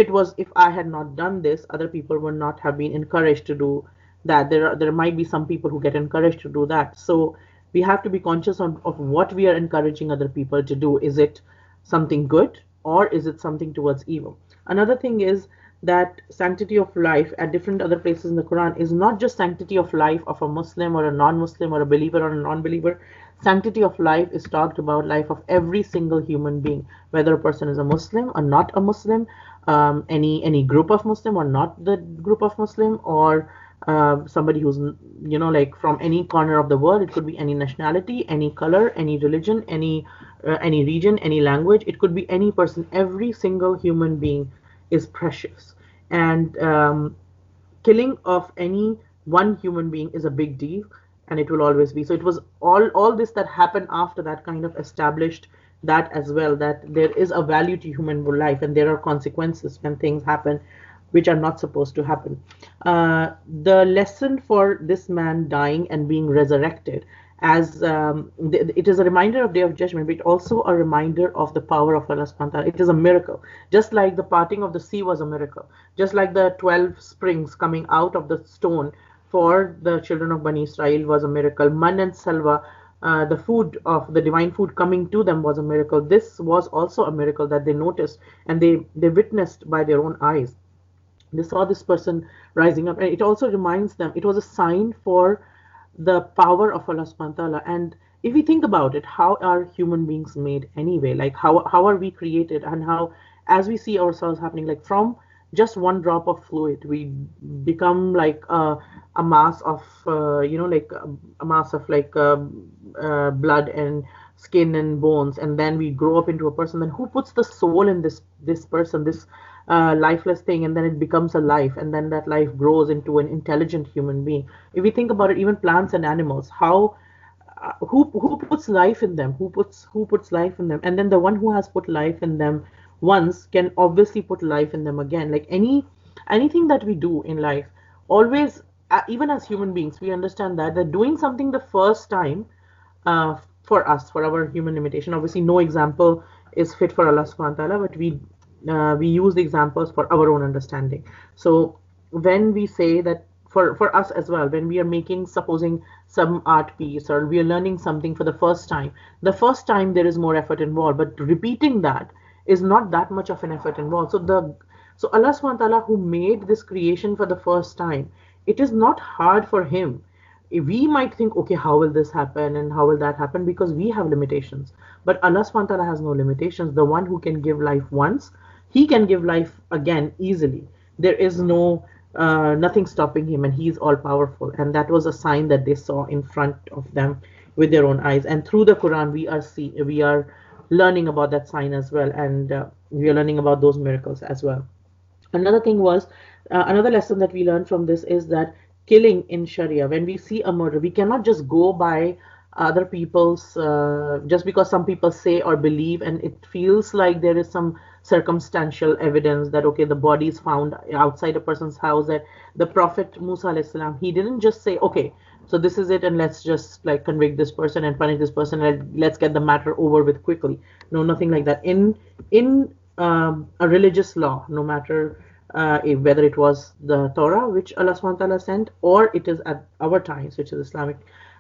I had not done this, other people would not have been encouraged to do that. There might be some people who get encouraged to do that. So we have to be conscious of what we are encouraging other people to do. Is it something good, or is it something towards evil? Another thing is that sanctity of life at different other places in the Quran is not just sanctity of life of a Muslim or a non-Muslim or a believer or a non-believer. Sanctity of life is talked about life of every single human being, whether a person is a Muslim or not a Muslim, any group of Muslim or not the group of Muslim, or somebody who's like from any corner of the world. It could be any nationality, any color, any religion, any region, any language. It could be any person. Every single human being is precious, and killing of any one human being is a big deal, and it will always be. So it was all this that happened after that kind of established that as well, that there is a value to human life, and there are consequences when things happen which are not supposed to happen. The lesson for this man dying and being resurrected, as it is a reminder of Day of Judgment, but also a reminder of the power of Allah subhanahu wa ta'ala. It is a miracle. Just like the parting of the sea was a miracle, just like the 12 springs coming out of the stone for the children of Bani Israel was a miracle. Man and Salwa, the food of the divine food coming to them was a miracle. This was also a miracle that they noticed and they witnessed by their own eyes. They saw this person rising up, and it also reminds them, it was a sign for the power of Allah subhanahu wa ta'ala. And if we think about it, how are human beings made anyway? Like how are we created, and how, as we see ourselves happening, like from just one drop of fluid, we become like a mass of blood and skin and bones, and then we grow up into a person. Then who puts the soul in this person, lifeless thing, and then it becomes a life, and then that life grows into an intelligent human being. If we think about it, even plants and animals, how who puts life in them, who puts life in them, and then the one who has put life in them once can obviously put life in them again. Like anything that we do in life, always, even as human beings, we understand that doing something the first time, for us, for our human limitation, obviously no example is fit for Allah subhanahu wa ta'ala, but we use the examples for our own understanding. So when we say that, for us as well, when we are making, supposing, some art piece, or we are learning something for the first time there is more effort involved, but repeating that is not that much of an effort involved. So Allah subhanahu wa ta'ala, who made this creation for the first time, it is not hard for him. We might think, okay, how will this happen and how will that happen, because we have limitations. But Allah subhanahu wa ta'ala has no limitations. The one who can give life once, he can give life again easily. There is nothing stopping him, and he is all powerful. And that was a sign that they saw in front of them with their own eyes. And through the Quran, we are learning about that sign as well, and we are learning about those miracles as well. Another thing was, another lesson that we learned from this is that killing in Sharia, when we see a murder, we cannot just go by other people's, just because some people say or believe, and it feels like there is some circumstantial evidence that, okay, the body is found outside a person's house, that the Prophet Musa alayhi salam, he didn't just say, okay, so this is it, and let's just like convict this person and punish this person, and let's get the matter over with quickly. No, nothing like that. In a religious law, no matter whether it was the Torah which Allah subhanahu wa ta'ala sent, or it is at our times, which is Islamic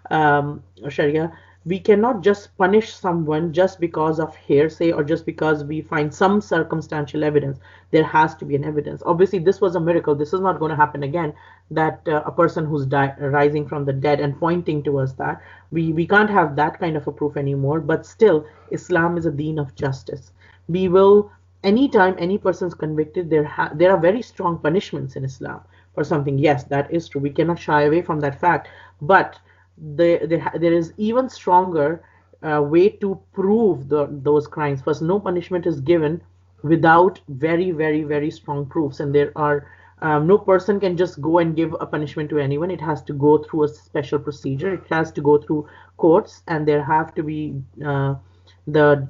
Sharia, we cannot just punish someone just because of hearsay, or just because we find some circumstantial evidence. There has to be an evidence. Obviously, this was a miracle. This is not going to happen again, that a person who's rising from the dead and pointing towards that. We can't have that kind of a proof anymore, but still, Islam is a deen of justice. We will, anytime any person is convicted, there are very strong punishments in Islam for something. Yes, that is true. We cannot shy away from that fact. But there is even stronger way to prove those crimes. First, no punishment is given without very, very, very strong proofs. And there are no person can just go and give a punishment to anyone. It has to go through a special procedure. It has to go through courts, and there have to be the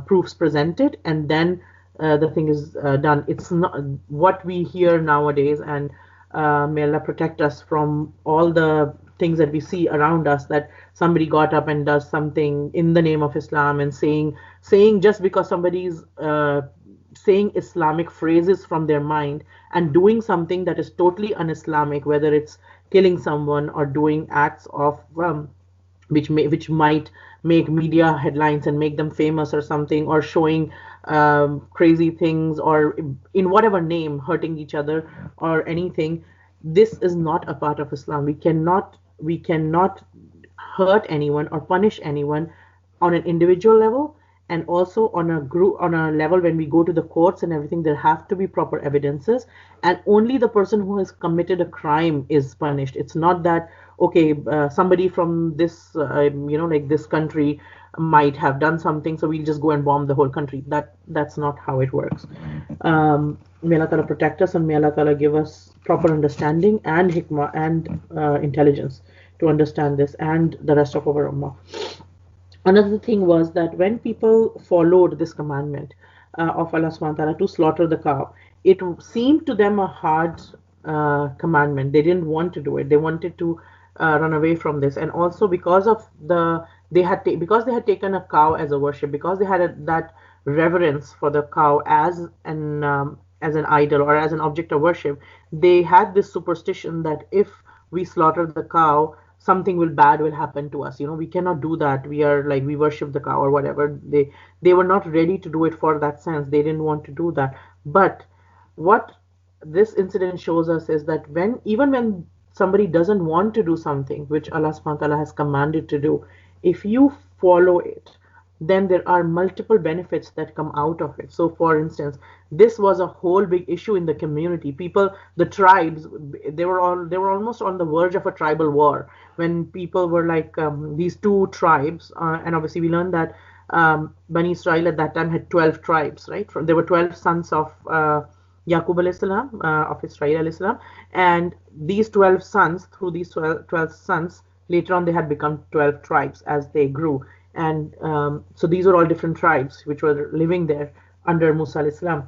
proofs presented, and then the thing is done. It's not what we hear nowadays, and may Allah protect us from all the things that we see around us, that somebody got up and does something in the name of Islam, and saying just because somebody's saying Islamic phrases from their mind and doing something that is totally un-Islamic, whether it's killing someone or doing acts of which might make media headlines and make them famous or something, or showing crazy things, or in whatever name, hurting each other or anything. This is not a part of Islam. We cannot hurt anyone or punish anyone on an individual level, and also on a level when we go to the courts and everything. There have to be proper evidences, and only the person who has committed a crime is punished. It's not that, okay, somebody from this like this country might have done something, so we'll just go and bomb the whole country. That's not how it works. May Allah Ta'ala protect us, and may Allah Ta'ala give us proper understanding and hikmah and intelligence to understand this and the rest of our ummah. Another thing was that when people followed this commandment of Allah subhanahu wa ta'ala to slaughter the cow, it seemed to them a hard commandment. They didn't want to do it. They wanted to run away from this. And also because of because they had taken a cow as a worship, because they had that reverence for the cow as an idol or as an object of worship, they had this superstition that if we slaughter the cow, something bad will happen to us. We cannot do that. We worship the cow or whatever. They were not ready to do it for that sense. They didn't want to do that. But what this incident shows us is that even when somebody doesn't want to do something which Allah subhanahu wa ta'ala has commanded to do, if you follow it, then there are multiple benefits that come out of it. So for instance, this was a whole big issue in the community. People, the tribes, they were almost on the verge of a tribal war, when people were like these two tribes, and obviously we learned that Bani Israel at that time had 12 tribes, right? There were 12 sons of Yaqub alayhi salam, of Israel alayhi salam, and these 12 sons, through these 12 sons, later on they had become 12 tribes as they grew. And so these were all different tribes which were living there under Musa alayhi salam.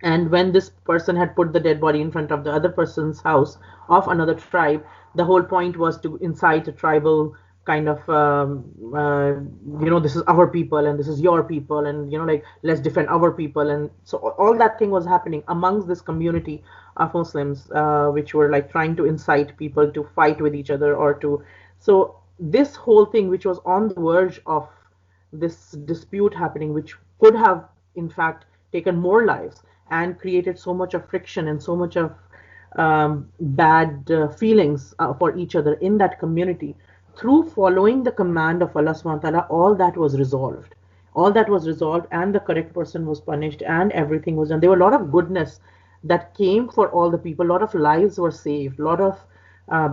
And when this person had put the dead body in front of the other person's house of another tribe, the whole point was to incite a tribal kind of this is our people and this is your people, and like, let's defend our people. And so all that thing was happening amongst this community of Muslims, which were like trying to incite people to fight with each other, or to, so this whole thing which was on the verge of this dispute happening, which could have in fact taken more lives and created so much of friction and so much of bad feelings for each other in that community, through following the command of Allah subhanahu wa ta'ala, all that was resolved. All that was resolved, and the correct person was punished, and everything was done. There were a lot of goodness that came for all the people. A lot of lives were saved. A lot of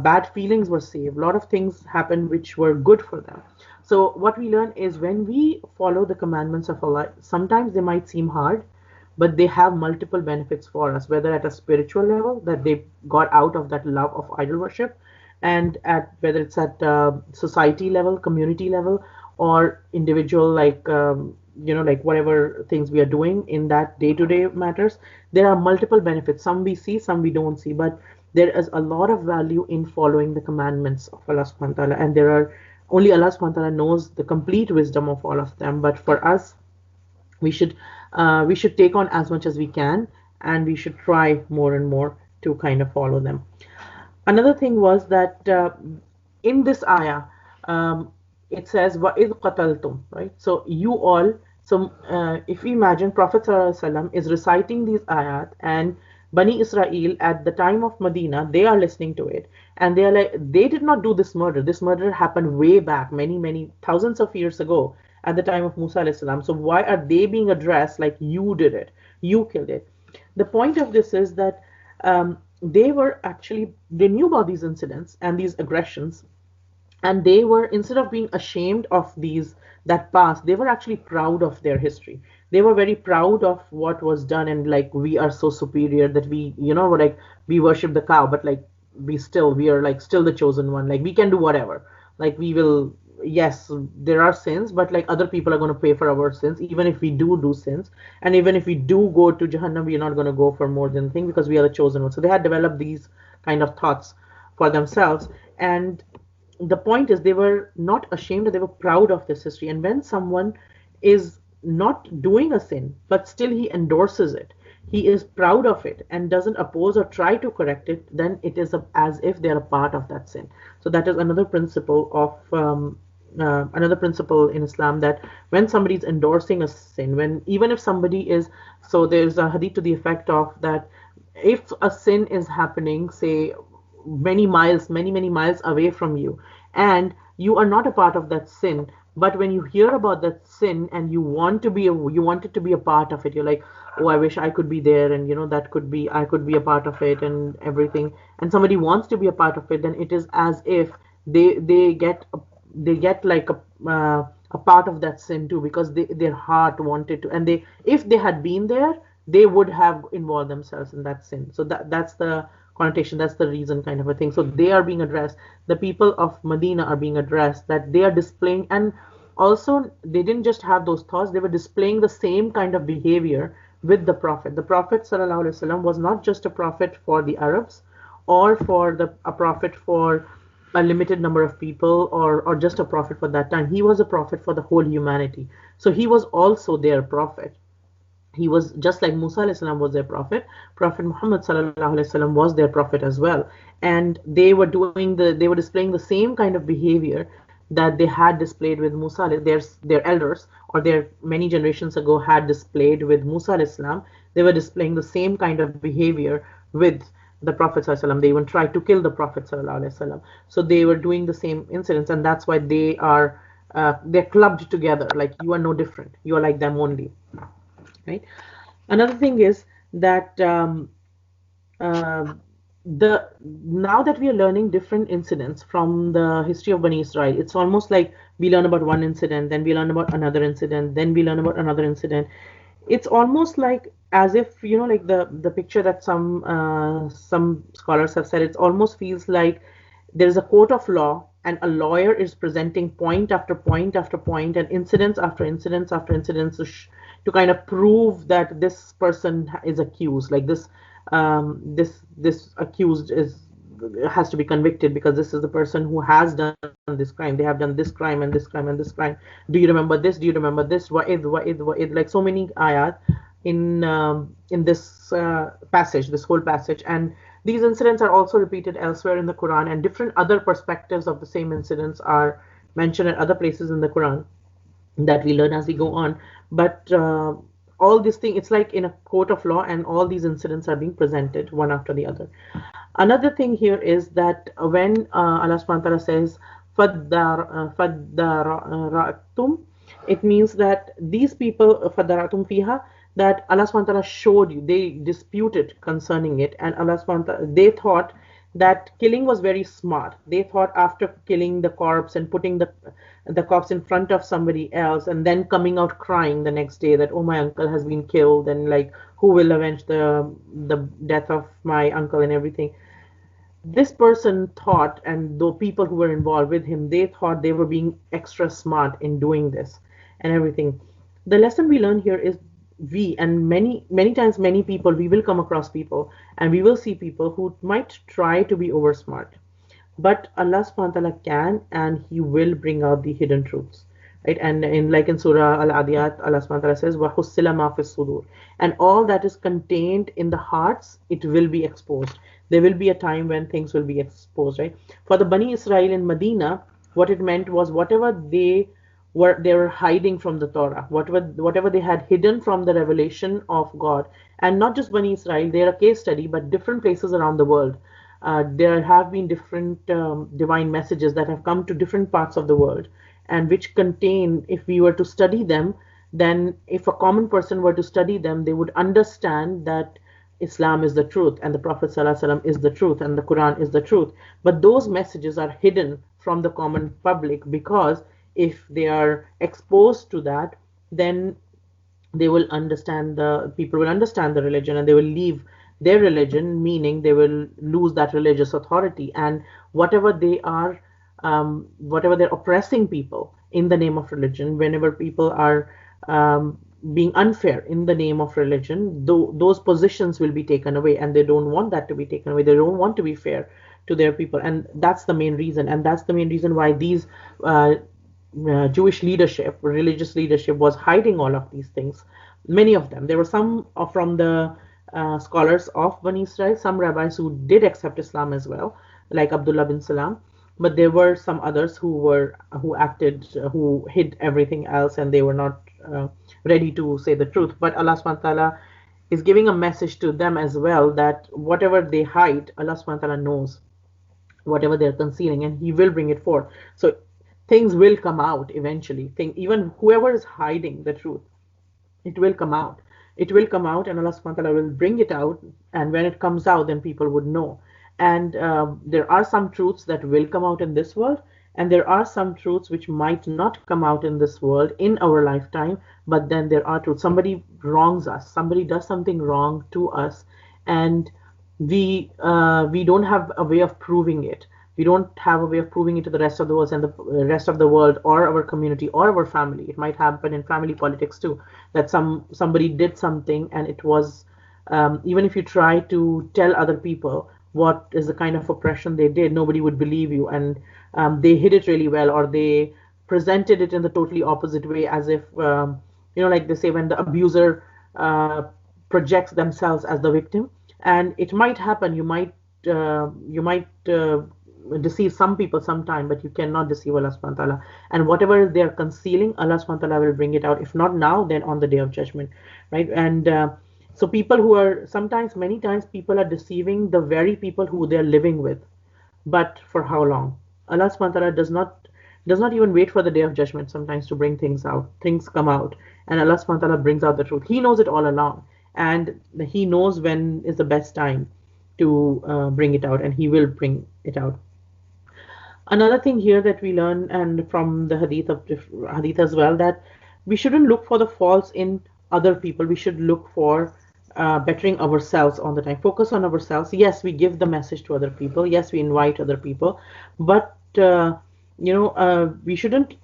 bad feelings were saved. A lot of things happened which were good for them. So what we learn is, when we follow the commandments of Allah, sometimes they might seem hard, but they have multiple benefits for us, whether at a spiritual level, that they got out of that love of idol worship, and at whether it's at society level, community level, or individual, like like whatever things we are doing in that day-to-day matters. There are multiple benefits. Some we see, some we don't see, but there is a lot of value in following the commandments of Allah subhanahu wa ta'ala, and there are only Allah subhanahu wa ta'ala knows the complete wisdom of all of them. But for us, we should take on as much as we can, and we should try more and more to kind of follow them. Another thing was that in this ayah, it says وَإِذْ قَتَلْتُمْ, right? So you all, so if we imagine Prophet ﷺ is reciting these ayat, and Bani Israel at the time of Medina, they are listening to it, and they are like, they did not do this murder. This murder happened way back, many thousands of years ago, at the time of Musa alayhi salam. So why are they being addressed like you did it, you killed it? The point of this is that they knew about these incidents and these aggressions, and they were, instead of being ashamed of that past, they were actually proud of their history. They were very proud of what was done, and like, we are so superior that we, like, we worship the cow, but like, we are like still the chosen one. Like, we can do whatever. Like, we will, yes, there are sins, but like, other people are going to pay for our sins, even if we do sins, and even if we do go to Jahannam, we are not going to go for more than thing, because we are the chosen one. So they had developed these kind of thoughts for themselves, and the point is, they were not ashamed, they were proud of this history. And when someone is not doing a sin, but still he endorses it, he is proud of it and doesn't oppose or try to correct it, then it is as if they're a part of that sin. So that is another principle of another principle in Islam, that when somebody is endorsing a sin, even if somebody is, so there's a hadith to the effect of that, if a sin is happening, say many miles away from you, and you are not a part of that sin, but when you hear about that sin and you want it to be a part of it, you're like, oh, I wish I could be there, and I could be a part of it and everything, and somebody wants to be a part of it, then it is as if they get like a part of that sin too, because their heart wanted to, and if they had been there, they would have involved themselves in that sin. So that's the connotation, that's the reason, kind of a thing. So they are being addressed, the people of Medina are being addressed, that they are displaying, and also they didn't just have those thoughts, they were displaying the same kind of behavior with the Prophet. The Prophet ﷺ was not just a prophet for the Arabs, or a prophet for a limited number of people, or just a prophet for that time. He was a prophet for the whole humanity. So he was also their prophet. He was just like Musa alayhi salam was their prophet. Prophet Muhammad sallallahu alaihi wasallam was their prophet as well, and they were displaying the same kind of behavior that they had displayed with Musa. Their elders, or their many generations ago, had displayed with Musa alayhi salam. They were displaying the same kind of behavior with the Prophet sallallahu alaihi wasallam. They even tried to kill the Prophet sallallahu alaihi wasallam. So they were doing the same incidents, and that's why they're clubbed together. Like, you are no different. You are like them only. Right. Another thing is that now that we are learning different incidents from the history of Bani Israel, it's almost like we learn about one incident, then we learn about another incident, then we learn about another incident. It's almost like as if, like the picture that some scholars have said, it almost feels like there is a court of law and a lawyer is presenting point after point after point and incidents after incidents after incidents to kind of prove that this person is accused, like this accused has to be convicted because this is the person who has done this crime. They have done this crime and this crime and this crime. Do you remember this? Do you remember this? Wa'id, wa'id, wa'id. Like so many ayat in this passage, this whole passage. And these incidents are also repeated elsewhere in the Quran, and different other perspectives of the same incidents are mentioned at other places in the Quran that we learn as we go on. But all this thing, it's like in a court of law, and all these incidents are being presented one after the other. Another thing here is that when Allah subhanahu wa ta'ala says فَدَّرَأْتُمْ, it means that these people, فَدَّرَأْتُمْ fiha, that Allah subhanahu wa ta'ala showed you, they disputed concerning it, and Allah subhanahu wa ta'ala, they thought that killing was very smart. They thought after killing the corpse and putting the corpse in front of somebody else and then coming out crying the next day that, oh, my uncle has been killed, and like, who will avenge the death of my uncle and everything. This person thought, and the people who were involved with him, they thought they were being extra smart in doing this and everything. The lesson we learn here is and many times, many people, we will come across people and we will see people who might try to be over smart, but Allah subhanahu wa ta'ala can, and He will bring out the hidden truths. Right? And in Surah Al-Adiyat, Allah subhanahu wa ta'ala says, وَحُصِّلَ مَا فِي الصُّدُورِ, and all that is contained in the hearts, it will be exposed. There will be a time when things will be exposed, right? For the Bani Israel in Medina, what it meant was whatever they were hiding from the Torah, whatever they had hidden from the revelation of God, and not just Bani Israel, they're a case study, but different places around the world. There have been different divine messages that have come to different parts of the world, and which contain, if we were to study them, then if a common person were to study them, they would understand that Islam is the truth, and the Prophet ﷺ is the truth, and the Quran is the truth. But those messages are hidden from the common public, because if they are exposed to that, then people will understand the religion, and they will leave their religion, meaning they will lose that religious authority. And whatever they're oppressing people in the name of religion, whenever people are being unfair in the name of religion, those positions will be taken away, and they don't want that to be taken away. They don't want to be fair to their people, and that's the main reason. And that's the main reason why these Jewish leadership, religious leadership, was hiding all of these things. Many of them. There were some from the scholars of Bani Israel, some rabbis who did accept Islam as well, like Abdullah bin Salam. But there were some others who hid everything else, and they were not ready to say the truth. But Allah subhanahu wa ta'ala is giving a message to them as well, that whatever they hide, Allah subhanahu wa ta'ala knows whatever they're concealing, and He will bring it forth. So things will come out eventually. Even whoever is hiding the truth, it will come out. It will come out, and Allah subhanahu wa ta'ala will bring it out. And when it comes out, then people would know. And there are some truths that will come out in this world, and there are some truths which might not come out in this world in our lifetime, but then there are truths. Somebody wrongs us, somebody does something wrong to us, and we don't have a way of proving it. We don't have a way of proving it to the rest of the world, and the rest of the world, or our community, or our family. It might happen in family politics too, that somebody did something, and it was even if you try to tell other people what is the kind of oppression they did, nobody would believe you, and they hid it really well, or they presented it in the totally opposite way, as if like they say, when the abuser projects themselves as the victim. And it might happen. You might deceive some people sometime, but you cannot deceive Allah subhanahu wa ta'ala. And whatever they are concealing, Allah subhanahu wa ta'ala will bring it out. If not now, then on the day of judgment, right? And so people who are many times people are deceiving the very people who they are living with. But for how long? Allah subhanahu wa ta'ala does not even wait for the day of judgment sometimes to bring things out. Things come out, and Allah subhanahu wa ta'ala brings out the truth. He knows it all along, and He knows when is the best time to bring it out, and He will bring it out. Another thing here that we learn, and from the hadith as well, that we shouldn't look for the faults in other people. We should look for bettering ourselves all the time. Focus on ourselves. Yes, we give the message to other people. Yes, we invite other people, but we shouldn't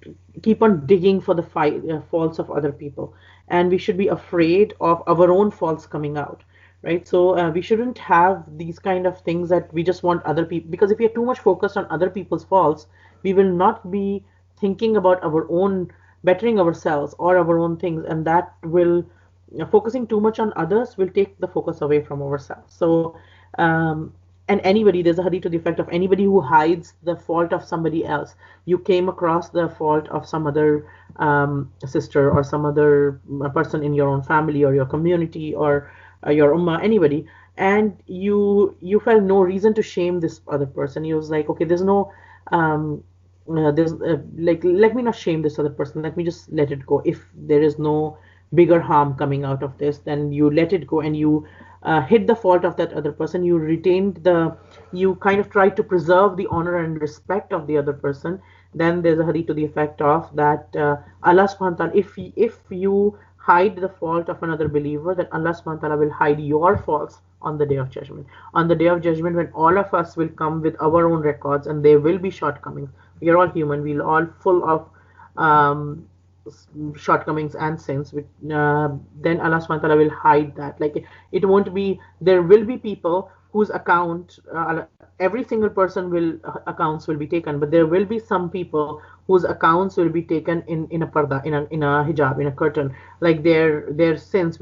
keep on digging for the faults of other people, and we should be afraid of our own faults coming out, right? So we shouldn't have these kind of things that we just want other people, because if we are too much focused on other people's faults, we will not be thinking about our own bettering ourselves or our own things, and that will focusing too much on others will take the focus away from ourselves. So and anybody, there's a hadith to the effect of anybody who hides the fault of somebody else. You came across the fault of some other sister or some other person in your own family or your community or your ummah, anybody, and you felt no reason to shame this other person. You was like, okay, there's no there's like, let me not shame this other person, let me just let it go. If there is no bigger harm coming out of this, then you let it go, and you hid the fault of that other person. You retained you kind of tried to preserve the honor and respect of the other person. Then there's a hadith to the effect of that Allah subhanahu wa ta'ala, if you hide the fault of another believer, then Allah subhanahu wa ta'ala will hide your faults on the day of judgment. On the day of judgment, when all of us will come with our own records, and there will be shortcomings. We are all human. We're all full of shortcomings and sins. Then Allah subhanahu wa ta'ala will hide that. Like, it won't be, there will be people whose account, every single person will accounts will be taken, but there will be some people whose accounts will be taken in a parda, in a hijab, in a curtain. Like their sins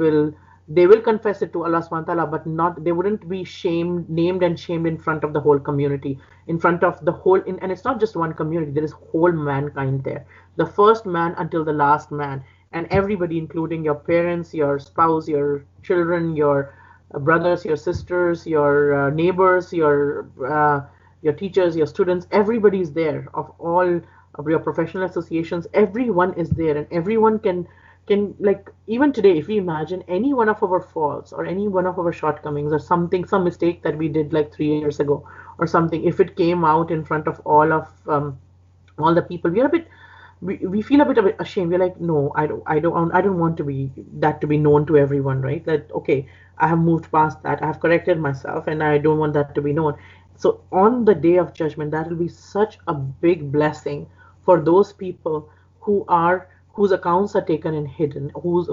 they will confess it to Allah subhanahu wa ta'ala, but not, they wouldn't be named and shamed in front of the whole community, in front of the whole, and it's not just one community, there is whole mankind there, the first man until the last man, and everybody, including your parents, your spouse, your children, your brothers, your sisters, your neighbors, your teachers, your students, everybody is there, of all of your professional associations, everyone is there, and everyone can, like, even today, if we imagine any one of our faults or any one of our shortcomings or something, some mistake that we did like 3 years ago or something, if it came out in front of all the people, we feel a bit ashamed. We're like, no, I don't want to be known to everyone, right? That, okay, I have moved past that, I have corrected myself, and I don't want that to be known. So on the day of judgment, that will be such a big blessing for those people whose accounts are taken and hidden, whose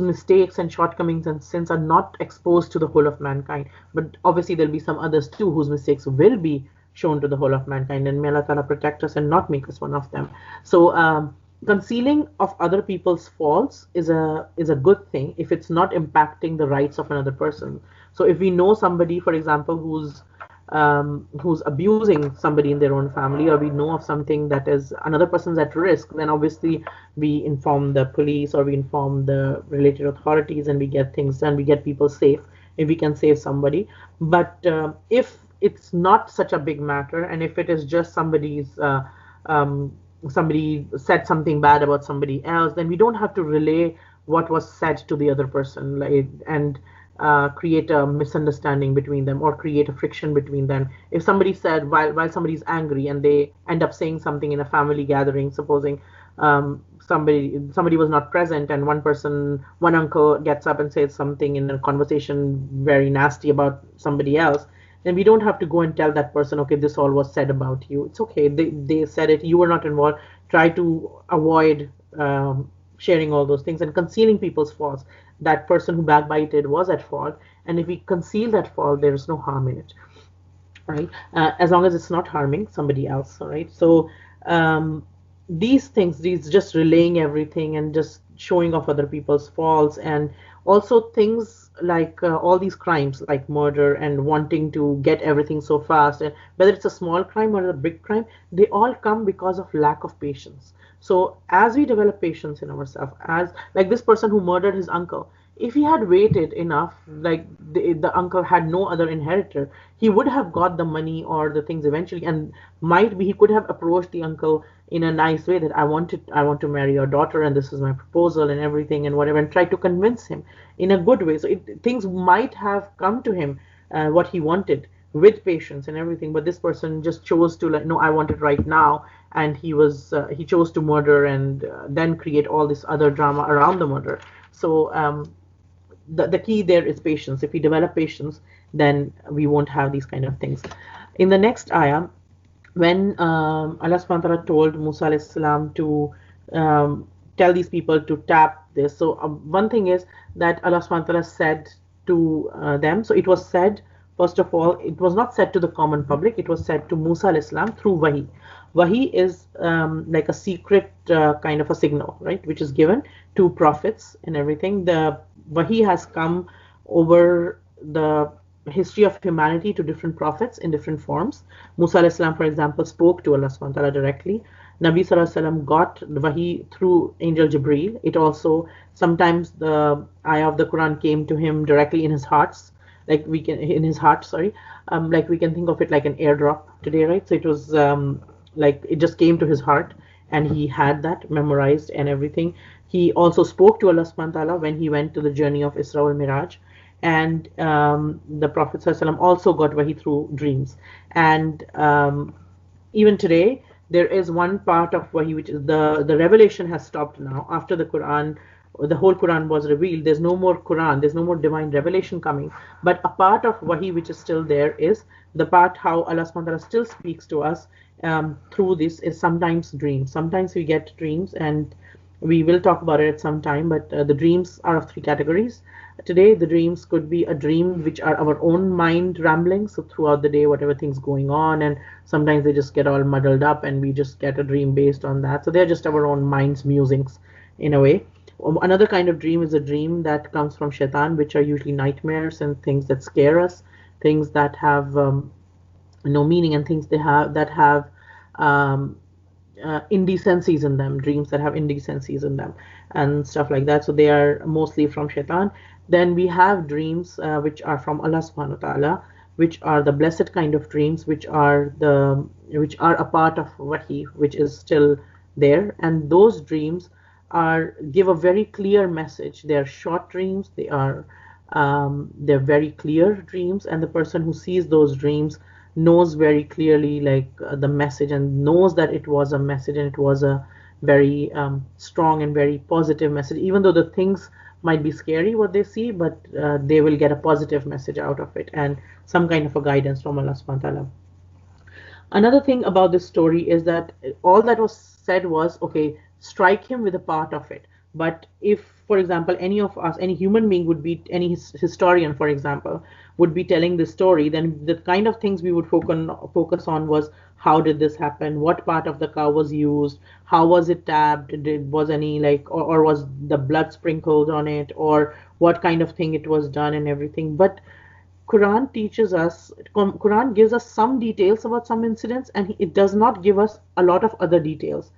mistakes and shortcomings and sins are not exposed to the whole of mankind. But obviously there'll be some others too whose mistakes will be shown to the whole of mankind, and may Allah Ta'ala protect us and not make us one of them. So concealing of other people's faults is a good thing if it's not impacting the rights of another person. So if we know somebody, for example, who's abusing somebody in their own family, or we know of something that is another person's at risk, then obviously we inform the police or we inform the related authorities, and we get things done, we get people safe if we can save somebody. But if it's not such a big matter, and if it is just somebody said something bad about somebody else, then we don't have to relay what was said to the other person, like, and create a misunderstanding between them or create a friction between them. If somebody said, while somebody's angry and they end up saying something in a family gathering, supposing somebody was not present, and one uncle gets up and says something in a conversation very nasty about somebody else, then we don't have to go and tell that person, okay, this all was said about you. It's okay, they said it, you were not involved. Try to avoid sharing all those things and concealing people's faults. That person who backbited was at fault, and if we conceal that fault, there is no harm in it, right? As long as it's not harming somebody else, all right? So these just relaying everything and just showing off other people's faults, and also things like all these crimes like murder and wanting to get everything so fast, and whether it's a small crime or a big crime, they all come because of lack of patience. So as we develop patience in ourselves, as like this person who murdered his uncle, if he had waited enough, like the uncle had no other inheritor, he would have got the money or the things eventually, and might be he could have approached the uncle in a nice way that I want to marry your daughter, and this is my proposal and everything and whatever, and try to convince him in a good way. So things might have come to him what he wanted with patience and everything, but this person just chose to, like, no, I want it right now, and he chose to murder and then create all this other drama around the murder. So the key there is patience. If we develop patience, then we won't have these kind of things. In the next ayah, when Allah subhanahu wa ta'ala told Musa alayhi salam to tell these people to tap this. So one thing is that Allah subhanahu wa ta'ala said to them. So it was said, first of all, it was not said to the common public. It was said to Musa alayhi salam through wahi. Wahi is like a secret kind of a signal, right, which is given to prophets and everything. The wahi has come over the history of humanity to different prophets in different forms. Musa alayhi salam, for example, spoke to Allah subhanahu wa ta'ala directly. Nabi sallallahu alaihi wasallam got the wahi through angel Jibreel. It also, sometimes the ayah of the Quran came to him directly in his hearts, like we can, in his heart, sorry, like we can think of it like an airdrop today, right? So it was like it just came to his heart and he had that memorized and everything. He also spoke to Allah subhanahu wa ta'ala when he went to the journey of Isra wal Miraj. And the Prophet ﷺ also got wahi through dreams. And even today, there is one part of wahi which is the revelation has stopped now. After the Quran, the whole Quran was revealed, there's no more Quran, there's no more divine revelation coming. But a part of wahi which is still there is the part how Allah subhanahu wa ta'ala still speaks to us through this is sometimes dreams. Sometimes we get dreams, and we will talk about it at some time, but the dreams are of three categories. Today, the dreams could be a dream which are our own mind ramblings. So throughout the day, whatever things going on, and sometimes they just get all muddled up and we just get a dream based on that. So they're just our own mind's musings in a way. Another kind of dream is a dream that comes from shaitan, which are usually nightmares and things that scare us, things that have no meaning, and things that have indecencies in them, dreams that have indecencies in them and stuff like that. So they are mostly from shaitan. Then we have dreams which are from Allah subhanahu wa ta'ala, which are the blessed kind of dreams, which are a part of wahi, which is still there. And those dreams give a very clear message. They are short dreams, they're very clear dreams, and the person who sees those dreams knows very clearly the message, and knows that it was a message, and it was a very strong and very positive message, even though the things might be scary what they see, but they will get a positive message out of it and some kind of a guidance from Allah subhanahu wa ta'ala. Another thing about this story is that all that was said was, okay, strike him with a part of it. But if, for example, any of us, any human being would be, any historian, for example, would be telling this story, then the kind of things we would focus on was, how did this happen? What part of the cow was used? How was it tapped? Was any or was the blood sprinkled on it? Or what kind of thing it was done and everything? But Quran gives us some details about some incidents, and it does not give us a lot of other details.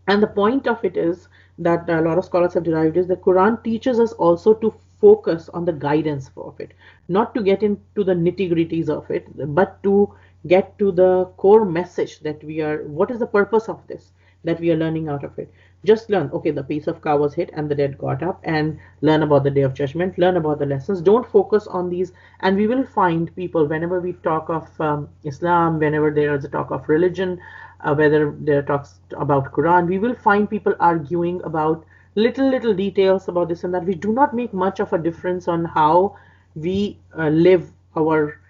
And the point of it is that a lot of scholars have derived is the Quran teaches us also to focus on the guidance of it, not to get into the nitty-gritties of it, but to get to the core message that what is the purpose of this that we are learning out of it. Just learn, okay, the piece of cow was hit and the dead got up, and learn about the day of judgment, learn about the lessons. Don't focus on these. And we will find people, whenever we talk of Islam, whenever there is a talk of religion, whether there are talks about Quran, we will find people arguing about little details about this and that, which do not make much of a difference on how we live our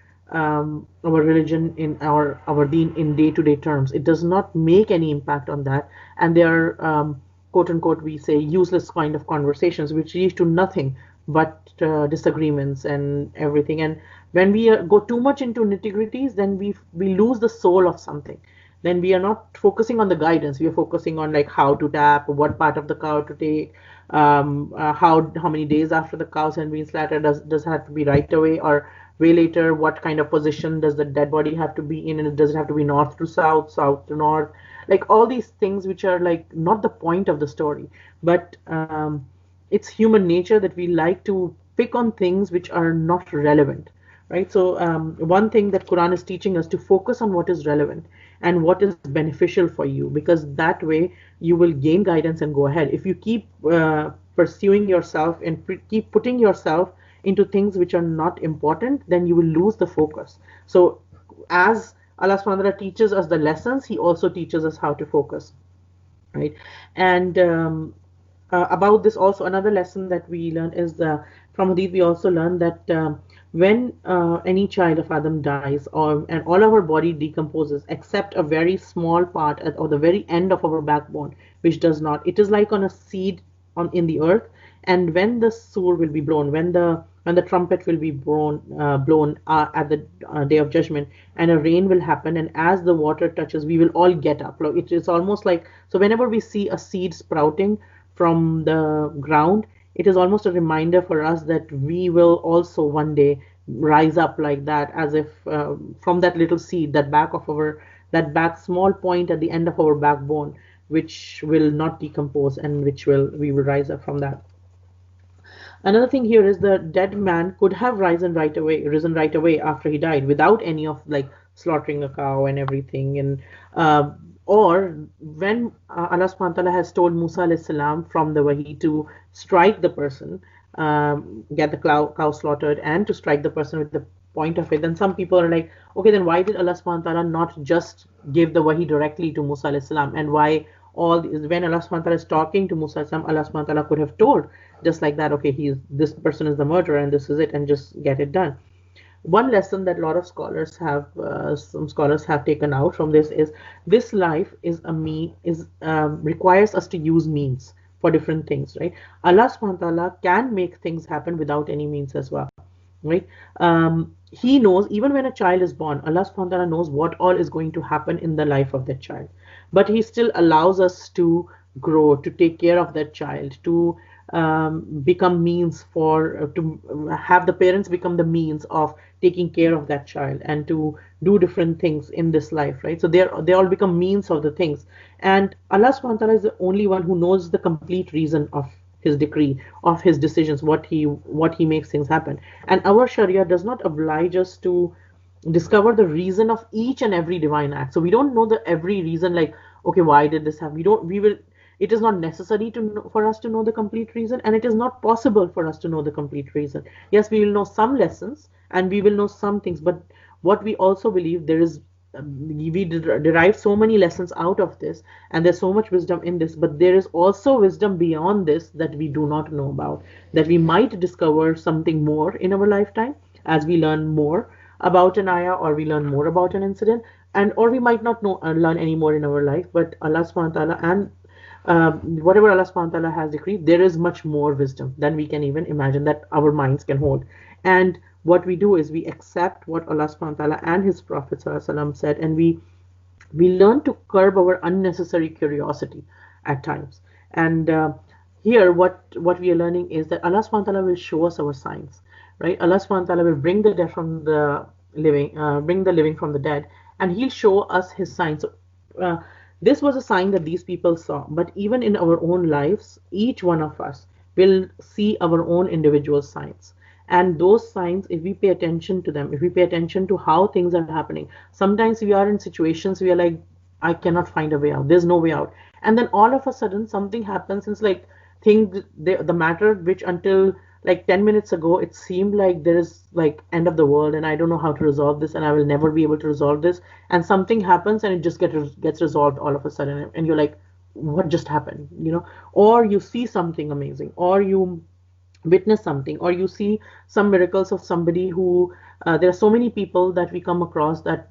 religion in our deen in day-to-day terms. It does not make any impact on that, and they are quote unquote, we say, useless kind of conversations which lead to nothing but disagreements and everything. And when we go too much into nitty-gritties, then we lose the soul of something. Then we are not focusing on the guidance. We are focusing on how to tap, what part of the cow to take, how many days after the cow has been slaughtered, does it have to be right away or way later? What kind of position does the dead body have to be in, and does it have to be north to south, south to north? All these things which are not the point of the story, but it's human nature that we like to pick on things which are not relevant, right? So one thing that Quran is teaching us, to focus on what is relevant and what is beneficial for you, because that way you will gain guidance and go ahead. If you keep pursuing yourself and keep putting yourself into things which are not important, then you will lose the focus. So as Allah subhanahu wa ta'ala teaches us the lessons, He also teaches us how to focus, right? And about this also, another lesson that we learn is from Hadith, we also learn that when any child of Adam dies, and all our body decomposes except a very small part or the very end of our backbone, which does not. It is like on a seed on in the earth, and when the sur will be blown, when the trumpet will be blown at the day of judgment, and a rain will happen, and as the water touches, we will all get up. Like, it is almost like, so whenever we see a seed sprouting from the ground, it is almost a reminder for us that we will also one day rise up like that, as if from that little seed, that back small point at the end of our backbone, which will not decompose, and we will rise up from that. Another thing here is the dead man could have risen right away after he died, without any of like slaughtering a cow and everything. And or when Allah subhanahu wa ta'ala has told Musa alayhi salam from the wahi to strike the person, get the cow slaughtered, and to strike the person with the point of it, then some people are like, okay, then why did Allah subhanahu wa ta'ala not just give the wahi directly to Musa alayhi salam, and why when Allah subhanahu wa ta'ala is talking to Musa alayhi salam, Allah subhanahu wa ta'ala could have told just like that, okay, this person is the murderer and this is it, and just get it done. One lesson that a lot of scholars have, some scholars have taken out from this life requires us to use means for different things, right? Allah subhanahu wa ta'ala can make things happen without any means as well, right? He knows, even when a child is born, Allah subhanahu wa ta'ala knows what all is going to happen in the life of that child, but he still allows us to grow, to take care of that child, to become means to have the parents become the means of taking care of that child, and to do different things in this life, right? So they all become means of the things, and Allah subhanahu wa ta'ala is the only one who knows the complete reason of his decree, of his decisions, what he makes things happen. And our Sharia does not oblige us to discover the reason of each and every divine act. So we don't know the every reason, like, okay, why did this happen? It is not necessary for us to know the complete reason, and it is not possible for us to know the complete reason. Yes, we will know some lessons and we will know some things, but what we also believe, we derive so many lessons out of this, and there's so much wisdom in this, but there is also wisdom beyond this that we do not know about, that we might discover something more in our lifetime as we learn more about an ayah, or we learn more about an incident, or we might not learn any more in our life, but Allah subhanahu wa ta'ala, and whatever Allah subhanahu wa ta'ala has decreed, there is much more wisdom than we can even imagine, that our minds can hold. And what we do is we accept what Allah subhanahu wa ta'ala and his Prophet said, and we learn to curb our unnecessary curiosity at times. And here what we are learning is that Allah subhanahu wa ta'ala will show us our signs, right? Allah subhanahu wa ta'ala will bring the dead from the living, bring the living from the dead, and he'll show us his signs. This was a sign that these people saw, but even in our own lives, each one of us will see our own individual signs. And those signs, if we pay attention to them, if we pay attention to how things are happening, sometimes we are in situations we are like, I cannot find a way out. There's no way out. And then all of a sudden something happens. It's like the matter which until like 10 minutes ago, it seemed like there is like end of the world and I don't know how to resolve this and I will never be able to resolve this. And something happens and it just gets resolved all of a sudden. And you're like, what just happened? Or you see something amazing, or you witness something, or you see some miracles of somebody who, there are so many people that we come across that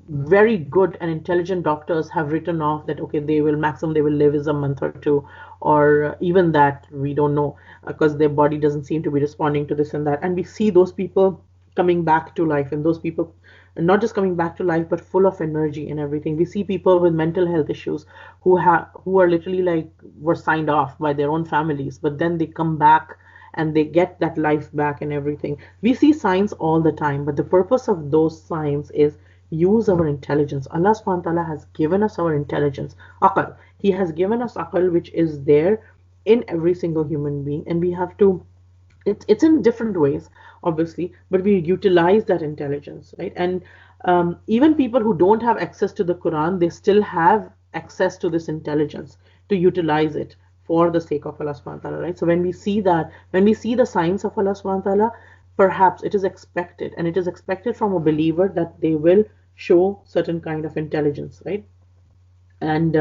very good and intelligent doctors have written off that, okay, maximum they will live is a month or two, or even that we don't know, because their body doesn't seem to be responding to this and that. And we see those people coming back to life, and those people not just coming back to life, but full of energy and everything. We see people with mental health issues who are literally like were signed off by their own families, but then they come back and they get that life back and everything. We see signs all the time, but the purpose of those signs is use our intelligence. Allah subhanahu wa ta'ala has given us our intelligence, aql. He has given us aql, which is there in every single human being, and we have to, it's in different ways, obviously, but we utilize that intelligence, right? And even people who don't have access to the Quran, they still have access to this intelligence to utilize it for the sake of Allah subhanahu wa ta'ala, right? So when we see the signs of Allah subhanahu wa ta'ala, perhaps it is expected, and it is expected from a believer that they will show certain kind of intelligence, right? And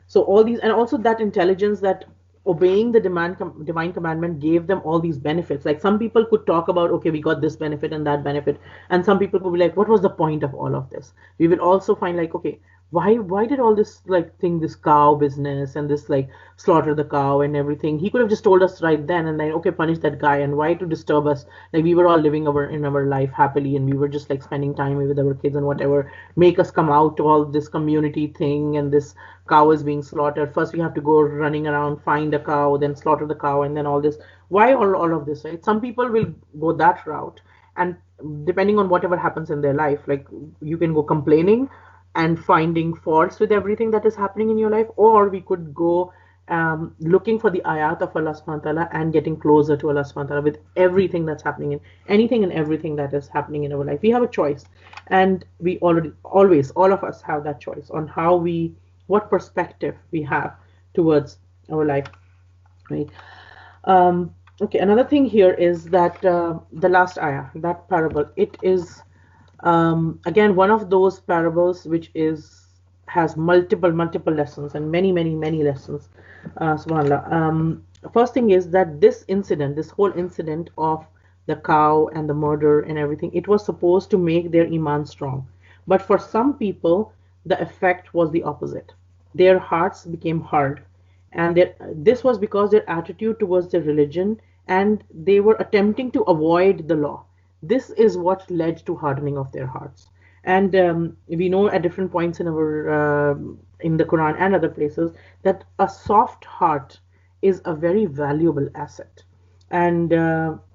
so all these, and also that intelligence that obeying the divine commandment gave them all these benefits. Like some people could talk about, okay, we got this benefit and that benefit, and some people could be like, what was the point of all of this? We will also find like, okay, why did all this like thing, this cow business and this like slaughter the cow and everything? He could have just told us right then and then, okay, punish that guy, and why to disturb us? Like we were all living in our life happily, and we were just like spending time with our kids and whatever. Make us come out to all this community thing, and this cow is being slaughtered. First we have to go running around, find a cow, then slaughter the cow, and then all this. Why all of this, right? Some people will go that route, and depending on whatever happens in their life, like you can go complaining and finding faults with everything that is happening in your life, or we could go looking for the ayat of Allah subhanahu wa ta'ala and getting closer to Allah subhanahu wa ta'ala with everything that's happening in anything and everything that is happening in our life. We have a choice, and we always all of us have that choice on what perspective we have towards our life, right? Okay, another thing here is that the last ayah, that parable, it is again one of those parables which has multiple lessons and many lessons. Subhanallah. First thing is that this whole incident of the cow and the murder and everything, it was supposed to make their iman strong, but for some people the effect was the opposite. Their hearts became hard, and this was because their attitude towards their religion, and they were attempting to avoid the law. This is what led to hardening of their hearts. And we know at different points in the Quran and other places that a soft heart is a very valuable asset, and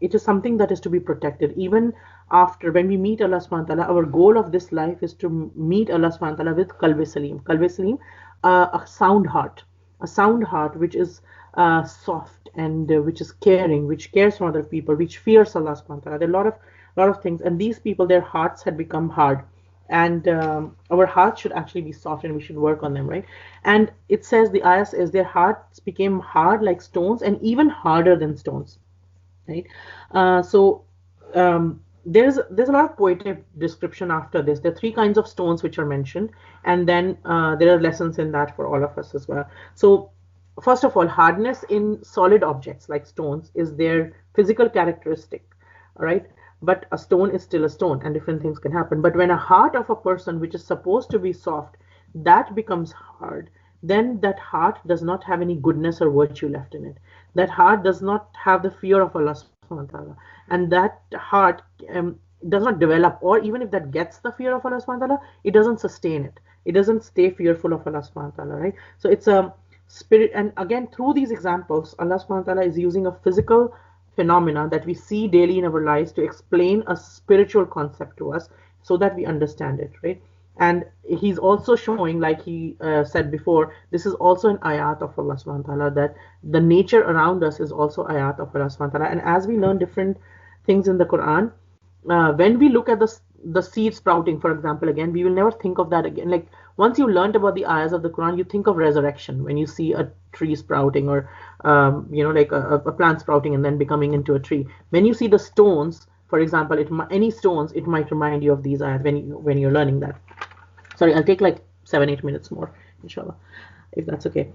it is something that is to be protected. Even after, when we meet Allah subhanahu wa ta'ala, our goal of this life is to meet Allah subhanahu wa ta'ala with qalbi salim. Qalbi salim, a sound heart which is soft, and which is caring, which cares for other people, which fears Allah subhanahu wa ta'ala. There are a lot of things, and these people, their hearts had become hard, and our hearts should actually be soft, and we should work on them, right? And it says, the ayah says, their hearts became hard like stones, and even harder than stones, right? There's a lot of poetic description after this. There are three kinds of stones which are mentioned, and then there are lessons in that for all of us as well. So first of all, hardness in solid objects like stones is their physical characteristic, all right? But a stone is still a stone, and different things can happen. But when a heart of a person which is supposed to be soft, that becomes hard, then that heart does not have any goodness or virtue left in it. That heart does not have the fear of Allah subhanahu wa ta'ala, and that heart does not develop, or even if that gets the fear of Allah subhanahu wa ta'ala, it doesn't sustain it. It doesn't stay fearful of Allah subhanahu wa ta'ala, right? So it's a spirit, and again, through these examples, Allah subhanahu wa ta'ala is using a physical phenomena that we see daily in our lives to explain a spiritual concept to us so that we understand it, right? And he's also showing, like he said before, this is also an ayat of Allah subhanahu wa ta'ala, that the nature around us is also ayat of Allah subhanahu wa ta'ala. And as we learn different things in the Quran, when we look at the seed sprouting, for example, again, we will never think of that again. Like once you learned about the ayahs of the Quran, you think of resurrection when you see a tree sprouting, or like a plant sprouting and then becoming into a tree. When you see the stones, for example, any stones, it might remind you of these ayahs when you're learning that. Sorry, I'll take like 7-8 minutes more, inshallah, if that's okay.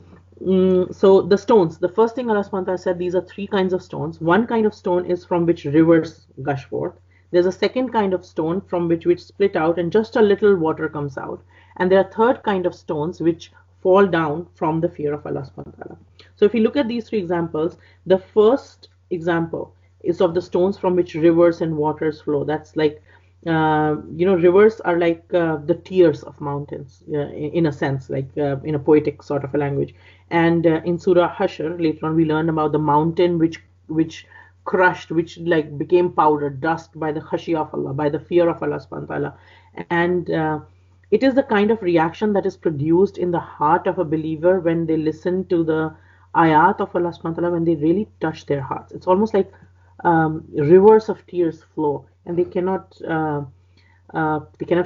So the stones, the first thing Allah subhanahu wa ta'ala said, these are three kinds of stones. One kind of stone is from which rivers gush forth. There's a second kind of stone from which split out and just a little water comes out. And there are third kind of stones which fall down from the fear of Allah subhanahu wa ta'ala. So if you look at these three examples, the first example is of the stones from which rivers and waters flow. That's like, rivers are like the tears of mountains, in a sense, like in a poetic sort of a language. And in Surah Hashr, later on, we learn about the mountain which crushed, which like became powder, dust by the khashiyah of Allah, by the fear of Allah subhanahu wa ta'ala. And it is the kind of reaction that is produced in the heart of a believer when they listen to the ayat of Allah subhanahu wa ta'ala, when they really touch their hearts. It's almost like rivers of tears flow, and they cannot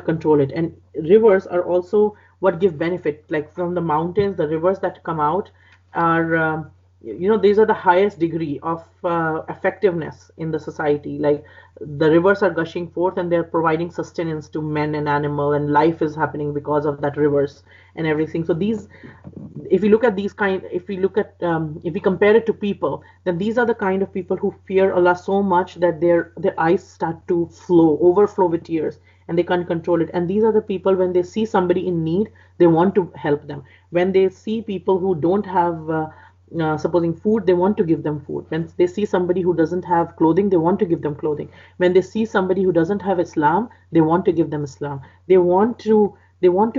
control it. And rivers are also what give benefit. Like from the mountains, the rivers that come out are these are the highest degree of effectiveness in the society. Like the rivers are gushing forth and they're providing sustenance to men and animal, and life is happening because of that rivers and everything. So these if we look at if we compare it to people, then these are the kind of people who fear Allah so much that their eyes start to overflow with tears, and they can't control it. And these are the people, when they see somebody in need, they want to help them. When they see people who don't have supposing food, they want to give them food. When they see somebody who doesn't have clothing, they want to give them clothing. When they see somebody who doesn't have Islam, they want to give them Islam. They want to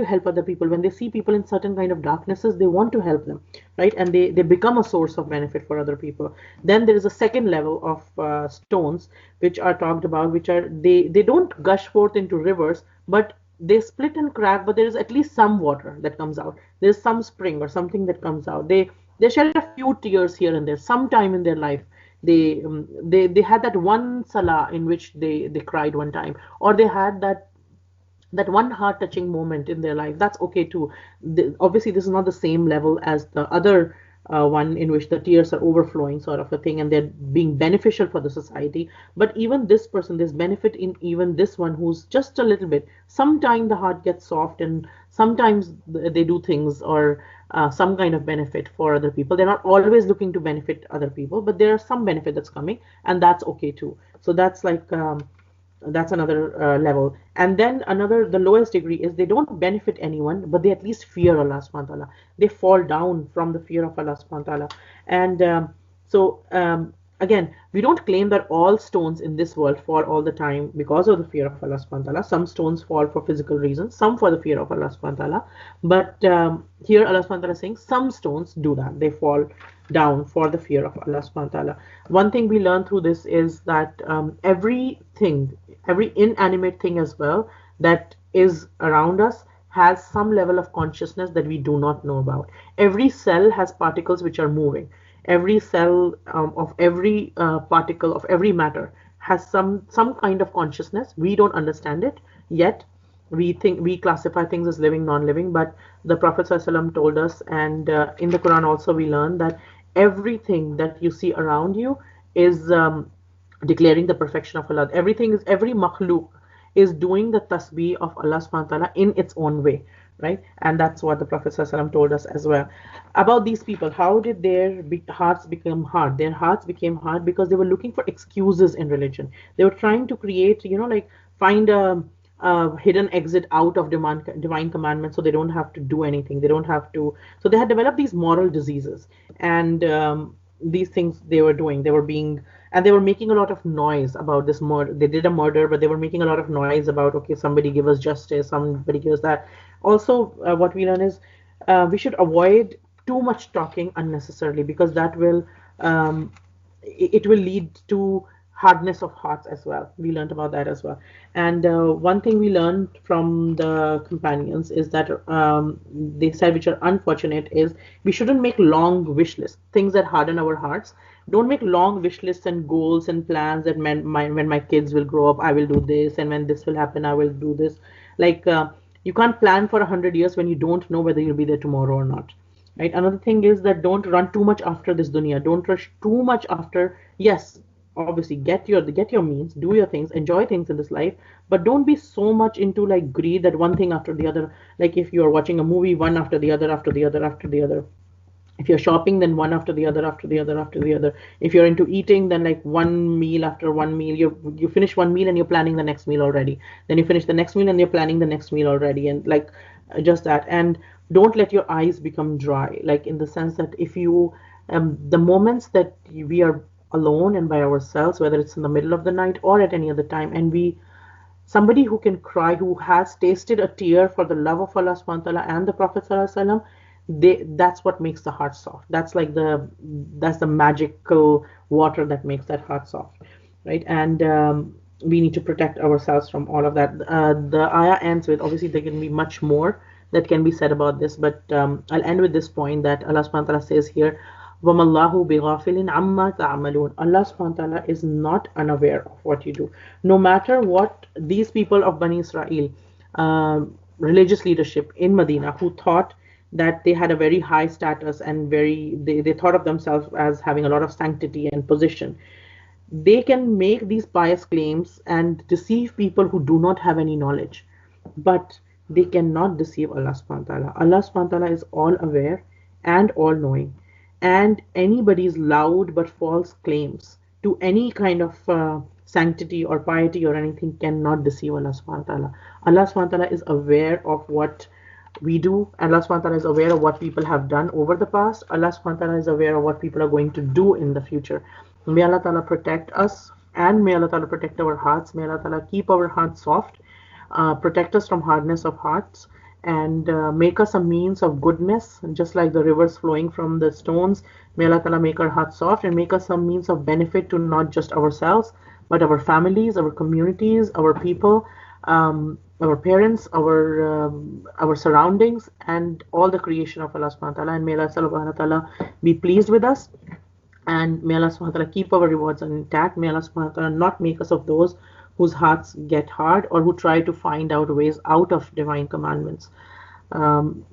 help other people. When they see people in certain kind of darknesses, they want to help them, right? And they become a source of benefit for other people. Then there is a second level of stones which are talked about, which are they don't gush forth into rivers, but they split and crack, but there is at least some water that comes out. There's some spring or something that comes out. They shed a few tears here and there sometime in their life. They had that one salah in which they cried one time, or they had that one heart touching moment in their life. That's okay too. Obviously this is not the same level as the other one in which the tears are overflowing, sort of a thing, and they're being beneficial for the society. But even this person, there's benefit in even this one who's just a little bit. Sometimes the heart gets soft, and sometimes they do things, or some kind of benefit for other people. They're not always looking to benefit other people, but there's some benefit that's coming, and that's okay too. So that's like that's another level. And then the lowest degree is they don't benefit anyone, but they at least fear Allah subhanahu wa ta'ala. They fall down from the fear of Allah subhanahu wa ta'ala. And again, we don't claim that all stones in this world fall all the time because of the fear of Allah subhanahu wa ta'ala. Some stones fall for physical reasons, some for the fear of Allah subhanahu wa ta'ala. But here Allah subhanahu wa ta'ala is saying some stones do that. They fall down for the fear of Allah subhanahu wa ta'ala. One thing we learn through this is that every inanimate thing as well that is around us has some level of consciousness that we do not know about. Every cell has particles which are moving. Every cell of every particle of every matter has some kind of consciousness. We don't understand it yet. We classify things as living, non-living, but the Prophet ﷺ told us, and in the Quran also we learn that everything that you see around you is declaring the perfection of Allah. Every makhluk is doing the tasbih of Allah subhanahu wa ta'ala in its own way, right? And that's what the Prophet ﷺ told us as well. About these people, how did their hearts become hard? Their hearts became hard because they were looking for excuses in religion. They were trying to create, find a hidden exit out of divine commandments, so they don't have to do anything. So they had developed these moral diseases, and these things they were doing. They were making a lot of noise about this murder. They did a murder, but they were making a lot of noise about, okay, somebody give us justice, somebody give us that. Also, what we learn is we should avoid too much talking unnecessarily, because that will it will lead to hardness of hearts as well. We learned about that as well. And one thing we learned from the companions is that they said, which are unfortunate, is we shouldn't make long wish lists, things that harden our hearts. Don't make long wish lists and goals and plans that when my kids will grow up, I will do this, and when this will happen, I will do this. Like you can't plan for 100 years when you don't know whether you'll be there tomorrow or not. Right? Another thing is that don't run too much after this dunya. Don't rush too much after. Yes, obviously get your means, do your things, enjoy things in this life, but don't be so much into like greed that one thing after the other. Like if you're watching a movie, one after the other, after the other, after the other. If you're shopping, then one after the other, after the other, after the other. If you're into eating, then like one meal after one meal. You finish one meal and you're planning the next meal already. Then you finish the next meal and you're planning the next meal already, and like just that. And don't let your eyes become dry, like in the sense that if you the moments that we are alone and by ourselves, whether it's in the middle of the night or at any other time, and somebody who can cry, who has tasted a tear for the love of Allah subhanahu wa ta'ala and the Prophet sallallahu alaihi wasallam, that's what makes the heart soft. That's the magical water that makes that heart soft, right? And we need to protect ourselves from all of that. The ayah ends with, obviously there can be much more that can be said about this, but I'll end with this point that Allah subhanahu wa ta'ala says here, وَمَا اللَّهُ بِغَافِلٍ عَمَّا تَعْمَلُونَ. Allah subhanahu wa ta'ala is not unaware of what you do. No matter what these people of Bani Israel, religious leadership in Medina, who thought that they had a very high status and they thought of themselves as having a lot of sanctity and position, they can make these pious claims and deceive people who do not have any knowledge, but they cannot deceive Allah subhanahu wa ta'ala. Allah subhanahu wa ta'ala is all aware, and all-knowing. And anybody's loud but false claims to any kind of sanctity or piety or anything cannot deceive Allah subhanahu wa ta'ala. Allah subhanahu wa ta'ala is aware of what we do. Allah subhanahu wa ta'ala is aware of what people have done over the past. Allah subhanahu wa ta'ala is aware of what people are going to do in the future. May Allah ta'ala protect us, and may Allah ta'ala protect our hearts. May Allah ta'ala keep our hearts soft, protect us from hardness of hearts, and make us a means of goodness, just like the rivers flowing from the stones. May Allah ta'ala make our hearts soft and make us a means of benefit to not just ourselves, but our families, our communities, our people, our parents, our surroundings, and all the creation of Allah subhanahu wa ta'ala. And may Allah subhanahu wa ta'ala be pleased with us, and may Allah subhanahu wa ta'ala keep our rewards intact. May Allah subhanahu wa ta'ala not make us of those whose hearts get hard or who try to find out ways out of divine commandments.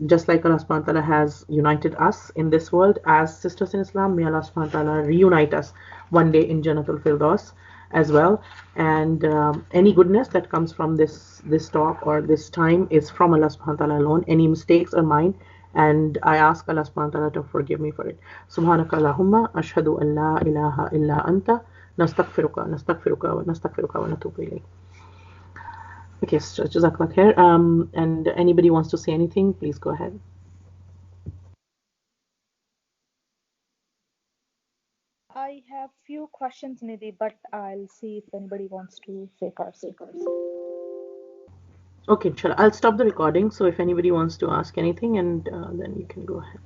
Just like Allah subhanahu wa ta'ala has united us in this world as sisters in Islam, may Allah subhanahu wa ta'ala reunite us one day in Jannatul Firdaus as well. And any goodness that comes from this talk or this time is from Allah subhanahu wa ta'ala alone. Any mistakes are mine, and I ask Allah subhanahu wa ta'ala to forgive me for it. Subhanaka Allahumma ashhadu an la ilaha illa anta nastaghfiruka wa natubu ilayk. Okay, so Jazakallah khair. And anybody wants to say anything, please go ahead. I have few questions, Nidhi, but I'll see if anybody wants to say first. Okay, sure. I'll stop the recording. So if anybody wants to ask anything, and then you can go ahead.